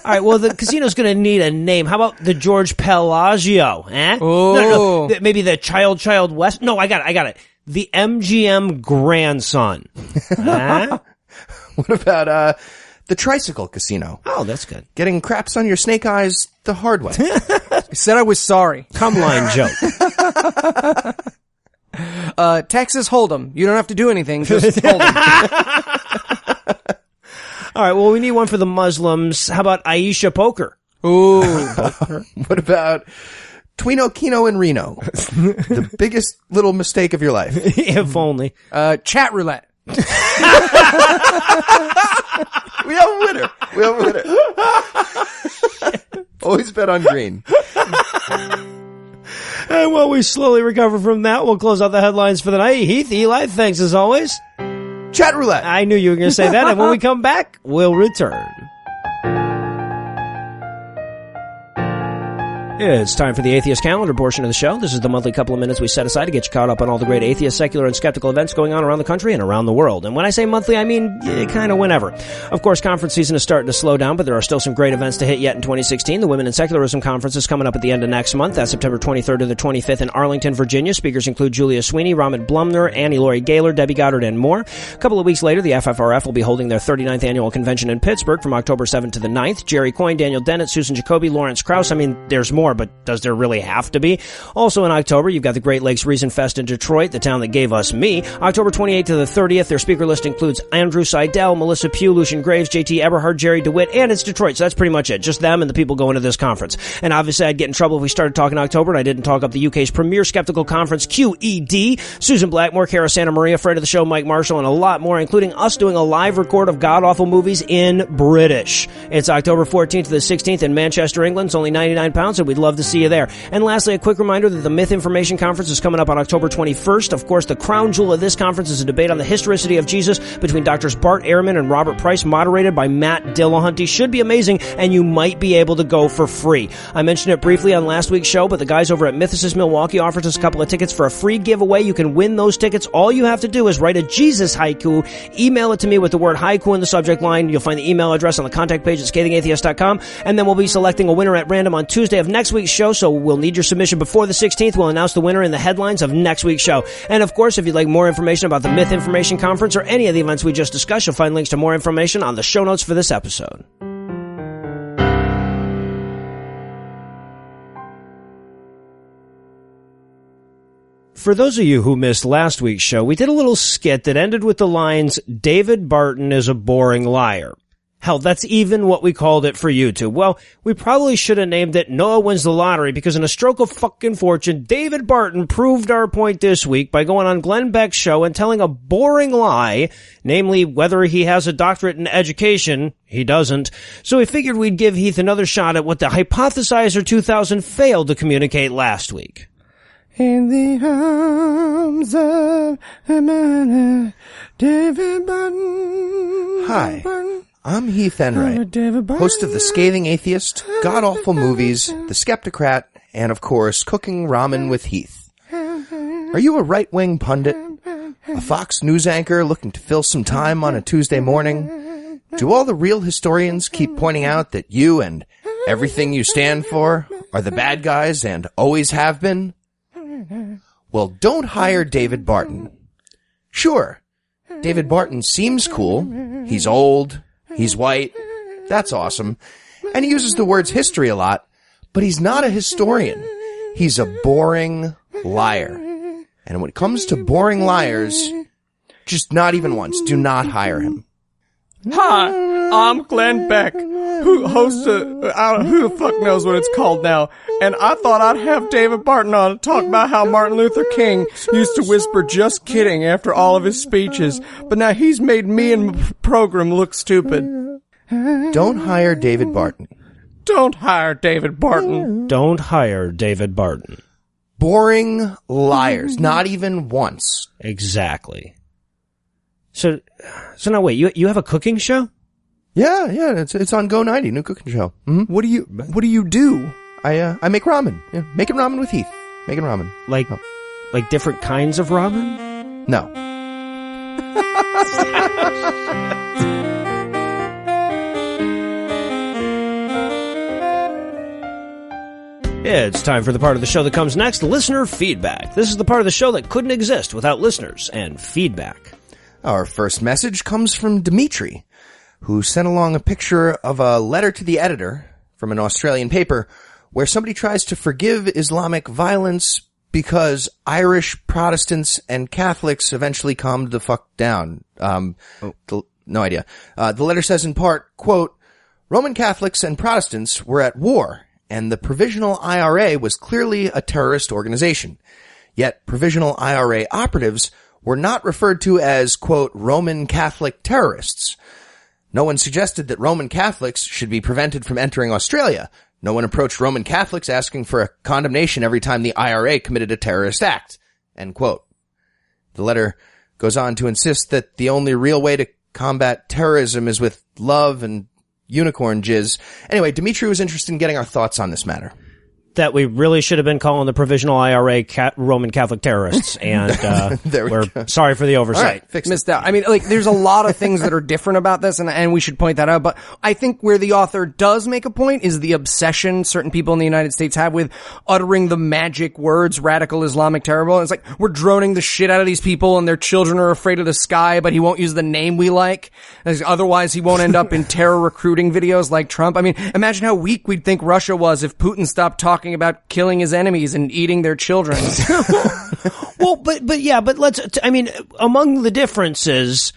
All right, well, the casino's going to need a name. How about the George Pelagio? Oh. No, maybe the Child West? No, I got it. The MGM Grandson. What about the Tricycle Casino? Oh, that's good. Getting craps on your snake eyes the hard way. I said I was sorry. Come line joke. Texas Hold'em. You don't have to do anything, just hold 'em. All right, well, we need one for the Muslims. How about Aisha Poker? Ooh. What about Twino, Kino, and Reno? The biggest little mistake of your life. If only. Chat roulette. We have a winner. Always bet on green. And while we slowly recover from that, we'll close out the headlines for the night. Heath, Eli, thanks as always. Chat roulette. I knew you were going to say that. And when we come back, we'll return. It's time for the Atheist Calendar portion of the show. This is the monthly couple of minutes we set aside to get you caught up on all the great atheist, secular, and skeptical events going on around the country and around the world. And when I say monthly, I mean kind of whenever. Of course, conference season is starting to slow down, but there are still some great events to hit yet in 2016. The Women in Secularism Conference is coming up at the end of next month. That's September 23rd to the 25th in Arlington, Virginia. Speakers include Julia Sweeney, Ramit Blumner, Annie Laurie Gaylor, Debbie Goddard, and more. A couple of weeks later, the FFRF will be holding their 39th annual convention in Pittsburgh from October 7th to the 9th. Jerry Coyne, Daniel Dennett, Susan Jacoby, Lawrence Krauss. I mean, there's more. more, but does there really have to be? Also in October, you've got the Great Lakes Reasonfest in Detroit, the town that gave us me. October 28th to the 30th, their speaker list includes Andrew Seidel, Melissa Pugh, Lucian Graves, JT Eberhard, Jerry DeWitt, and it's Detroit, so that's pretty much it. Just them and the people going to this conference. And obviously I'd get in trouble if we started talking October and I didn't talk up the UK's premier skeptical conference, QED. Susan Blackmore, Cara Santa Maria, friend of the show, Mike Marshall, and a lot more, including us doing a live record of god-awful movies in British. It's October 14th to the 16th in Manchester, England. It's only £99, and we'd love to see you there. And lastly, a quick reminder that the Mythinformation Conference is coming up on October 21st. Of course, the crown jewel of this conference is a debate on the historicity of Jesus between Drs. Bart Ehrman and Robert Price, moderated by Matt Dillahunty. Should be amazing, and you might be able to go for free. I mentioned it briefly on last week's show, but the guys over at Mythicist Milwaukee offered us a couple of tickets for a free giveaway. You can win those tickets. All you have to do is write a Jesus haiku, email it to me with the word haiku in the subject line. You'll find the email address on the contact page at scathingatheist.com, and then we'll be selecting a winner at random on Tuesday of next week's show, so we'll need your submission before the 16th. We'll announce the winner in the headlines of next week's show. And of course, if you'd like more information about the Mythinformation Conference or any of the events we just discussed, you'll find links to more information on the show notes for this episode. For those of you who missed last week's show, we did a little skit that ended with the lines, David Barton is a boring liar. Hell, that's even what we called it for YouTube. Well, we probably should have named it Noah Wins the Lottery, because in a stroke of fucking fortune, David Barton proved our point this week by going on Glenn Beck's show and telling a boring lie, namely whether he has a doctorate in education. He doesn't. So we figured we'd give Heath another shot at what the Hypothesizer 2000 failed to communicate last week. In the arms of a man, David Barton. Hi, I'm Heath Enright, host of the Scathing Atheist, God-Awful Movies, The Skeptocrat, and of course, Cooking Ramen with Heath. Are you a right-wing pundit? A Fox News anchor looking to fill some time on a Tuesday morning? Do all the real historians keep pointing out that you and everything you stand for are the bad guys and always have been? Well, don't hire David Barton. Sure, David Barton seems cool. He's old. He's white. That's awesome. And he uses the words history a lot, but he's not a historian. He's a boring liar. And when it comes to boring liars, just not even once, do not hire him. Hi, I'm Glenn Beck, who hosts I don't know who the fuck knows what it's called now, and I thought I'd have David Barton on to talk about how Martin Luther King used to whisper just kidding after all of his speeches, but now he's made me and my program look stupid. Don't hire David Barton. Don't hire David Barton. Don't hire David Barton. Boring liars, not even once. Exactly. So now wait, you have a cooking show? Yeah, it's on Go 90, new cooking show. Mm-hmm. What do you do? I make ramen. Yeah, making ramen with Heath. Making ramen. Like different kinds of ramen? No. It's time for the part of the show that comes next, listener feedback. This is the part of the show that couldn't exist without listeners and feedback. Our first message comes from Dimitri, who sent along a picture of a letter to the editor from an Australian paper where somebody tries to forgive Islamic violence because Irish Protestants and Catholics eventually calmed the fuck down. No idea. The letter says in part, quote, Roman Catholics and Protestants were at war, and the Provisional IRA was clearly a terrorist organization. Yet Provisional IRA operatives were not referred to as, quote, Roman Catholic terrorists. No one suggested that Roman Catholics should be prevented from entering Australia. No one approached Roman Catholics asking for a condemnation every time the IRA committed a terrorist act. End quote. The letter goes on to insist that the only real way to combat terrorism is with love and unicorn jizz. Anyway, Dimitri was interested in getting our thoughts on this matter. That we really should have been calling the Provisional IRA Roman Catholic terrorists, and we're sorry for the oversight. Right, missed out. I mean, there's a lot of things that are different about this, and we should point that out, but I think where the author does make a point is the obsession certain people in the United States have with uttering the magic words, radical Islamic terror. It's like, we're droning the shit out of these people, and their children are afraid of the sky, but he won't use the name we like. Otherwise, he won't end up in terror recruiting videos like Trump. I mean, imagine how weak we'd think Russia was if Putin stopped talking talking about killing his enemies and eating their children. Well, but among the differences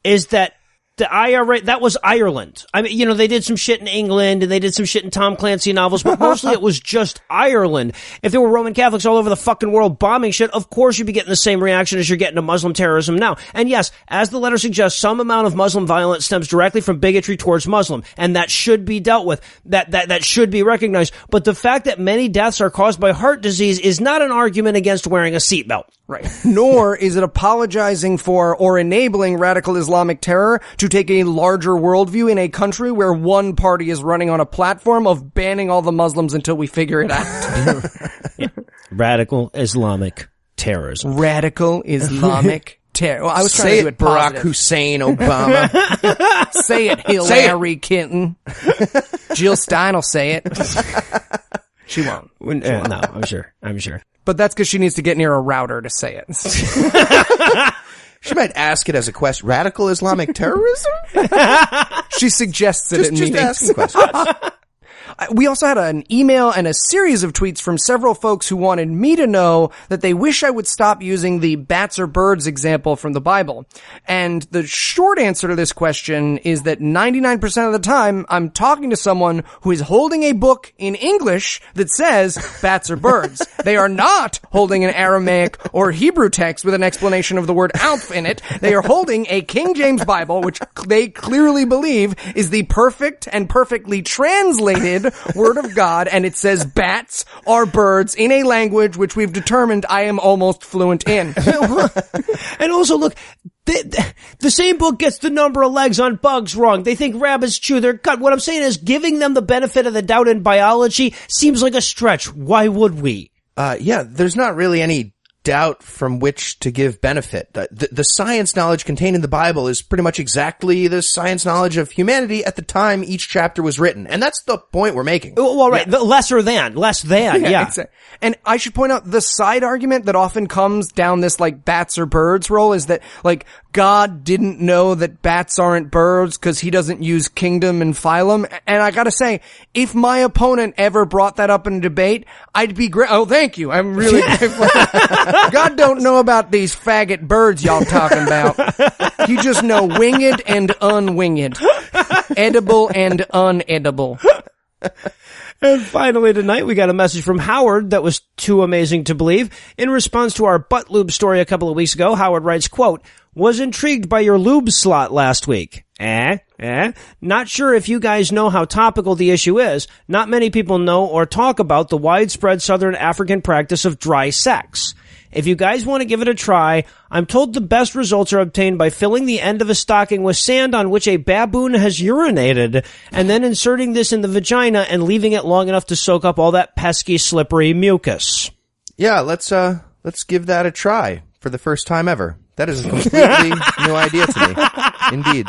is that the IRA, that was Ireland. I mean, they did some shit in England and they did some shit in Tom Clancy novels, but mostly it was just Ireland. If there were Roman Catholics all over the fucking world bombing shit, of course you'd be getting the same reaction as you're getting to Muslim terrorism now. And yes, as the letter suggests, some amount of Muslim violence stems directly from bigotry towards Muslim, and that should be dealt with. That should be recognized. But the fact that many deaths are caused by heart disease is not an argument against wearing a seatbelt. Right. Nor is it apologizing for or enabling radical Islamic terror to take a larger worldview in a country where one party is running on a platform of banning all the Muslims until we figure it out. Yeah. Radical Islamic terrorism. Radical Islamic terror. Well, I was trying Say to do it, it Barack positive. Hussein Obama. Say it, Hillary Clinton. Jill Stein will say it. She won't. No, I'm sure. But that's because she needs to get near a router to say it. She might ask it as a question. Radical Islamic terrorism? She suggests it in just meetings. asking questions. We also had an email and a series of tweets from several folks who wanted me to know that they wish I would stop using the bats or birds example from the Bible. And the short answer to this question is that 99% of the time I'm talking to someone who is holding a book in English that says bats or birds. They are not holding an Aramaic or Hebrew text with an explanation of the word alf in it. They are holding a King James Bible, which they clearly believe is the perfect and perfectly translated Word of God, and it says bats are birds in a language which we've determined I am almost fluent in. And also, look, the same book gets the number of legs on bugs wrong. They think rabbits chew their gut. What I'm saying is giving them the benefit of the doubt in biology seems like a stretch. Why would we? Yeah, there's not really any doubt from which to give benefit. The science knowledge contained in the Bible is pretty much exactly the science knowledge of humanity at the time each chapter was written. And that's the point we're making. Well, right. Yeah. Less than. Yeah. Exactly. And I should point out the side argument that often comes down this like bats or birds role is that like God didn't know that bats aren't birds because he doesn't use kingdom and phylum. And I gotta say, if my opponent ever brought that up in a debate, I'd be great. Oh, thank you. I'm really grateful. God don't know about these faggot birds y'all talking about. He just know winged and unwinged. Edible and unedible. And finally tonight, we got a message from Howard that was too amazing to believe. In response to our butt lube story a couple of weeks ago, Howard writes, quote, was intrigued by your lube slot last week. Not sure if you guys know how topical the issue is. Not many people know or talk about the widespread Southern African practice of dry sex. If you guys want to give it a try, I'm told the best results are obtained by filling the end of a stocking with sand on which a baboon has urinated, and then inserting this in the vagina and leaving it long enough to soak up all that pesky, slippery mucus. Yeah, let's give that a try for the first time ever. That is a completely new idea to me. Indeed.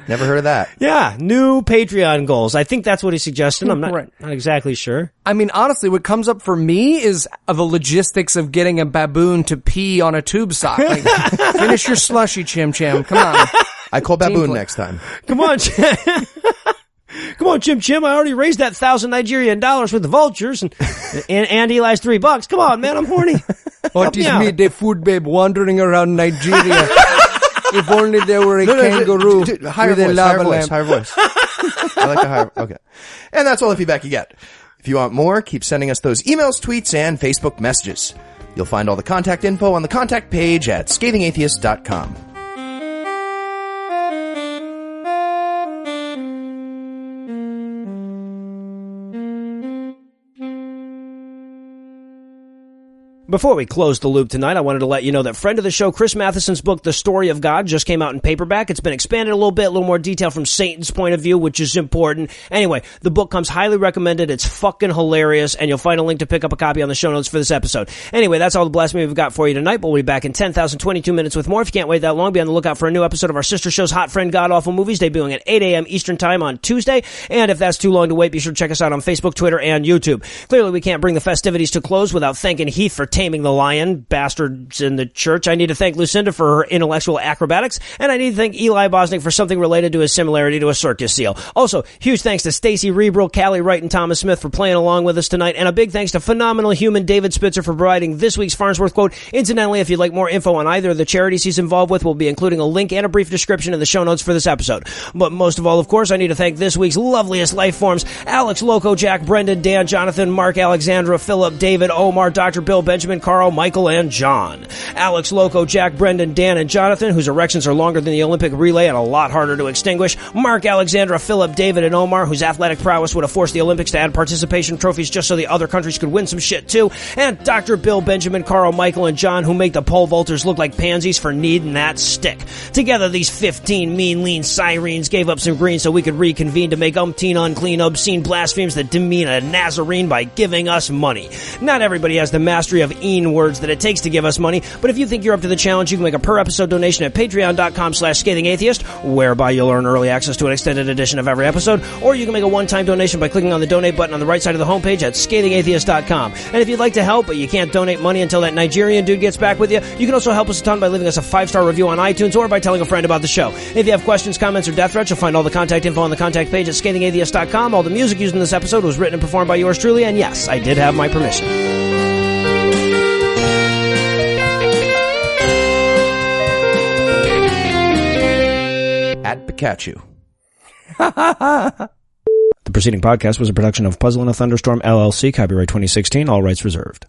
Never heard of that. Yeah, new Patreon goals. I think that's what he's suggesting. I'm not exactly sure. I mean, honestly, what comes up for me is the logistics of getting a baboon to pee on a tube sock. Like, finish your slushy, Chim Chim. Come on. I call baboon next time. Come on, Chim. Come on, Chim Chim. I already raised that $1,000 Nigerian with the vultures and Eli's $3. Come on, man. I'm horny. What is me, the food babe, wandering around Nigeria? If only there were a kangaroo with a lava lamp. Higher voice. I like the higher. Okay. And that's all the feedback you get. If you want more, keep sending us those emails, tweets, and Facebook messages. You'll find all the contact info on the contact page at scathingatheist.com. Before we close the loop tonight, I wanted to let you know that friend of the show, Chris Matheson's book, The Story of God, just came out in paperback. It's been expanded a little bit, a little more detail from Satan's point of view, which is important. Anyway, the book comes highly recommended. It's fucking hilarious, and you'll find a link to pick up a copy on the show notes for this episode. Anyway, that's all the blasphemy we've got for you tonight, but we'll be back in 10,022 minutes with more. If you can't wait that long, be on the lookout for a new episode of our sister show's Hot Friend God Awful Movies, debuting at 8 a.m. Eastern Time on Tuesday. And if that's too long to wait, be sure to check us out on Facebook, Twitter, and YouTube. Clearly, we can't bring the festivities to close without thanking Heath for taming the lion, bastards in the church. I need to thank Lucinda for her intellectual acrobatics, and I need to thank Eli Bosnick for something related to his similarity to a circus seal. Also, huge thanks to Stacey Rebrel, Callie Wright, and Thomas Smith for playing along with us tonight, and a big thanks to phenomenal human David Spitzer for providing this week's Farnsworth quote. Incidentally, if you'd like more info on either of the charities he's involved with, we'll be including a link and a brief description in the show notes for this episode. But most of all, of course, I need to thank this week's loveliest life forms: Alex, Loco, Jack, Brendan, Dan, Jonathan, Mark, Alexandra, Philip, David, Omar, Dr. Bill, Benjamin, Carl, Michael, and John. Alex, Loco, Jack, Brendan, Dan, and Jonathan, whose erections are longer than the Olympic relay and a lot harder to extinguish. Mark, Alexandra, Philip, David, and Omar, whose athletic prowess would have forced the Olympics to add participation trophies just so the other countries could win some shit too. And Dr. Bill, Benjamin, Carl, Michael, and John, who make the pole vaulters look like pansies for needing that stick. Together, these 15 mean, lean sirens gave up some green so we could reconvene to make umpteen, unclean, obscene blasphemies that demean a Nazarene by giving us money. Not everybody has the mastery of een words that it takes to give us money, but if you think you're up to the challenge, you can make a per-episode donation at patreon.com/scathingatheist, whereby you'll earn early access to an extended edition of every episode, or you can make a one-time donation by clicking on the donate button on the right side of the homepage at scathingatheist.com. And if you'd like to help, but you can't donate money until that Nigerian dude gets back with you, you can also help us a ton by leaving us a 5-star review on iTunes or by telling a friend about the show. If you have questions, comments, or death threats, you'll find all the contact info on the contact page at scathingatheist.com. All the music used in this episode was written and performed by yours truly, and yes, I did have my permission. At Pikachu. The preceding podcast was a production of Puzzle in a Thunderstorm, LLC, copyright 2016, all rights reserved.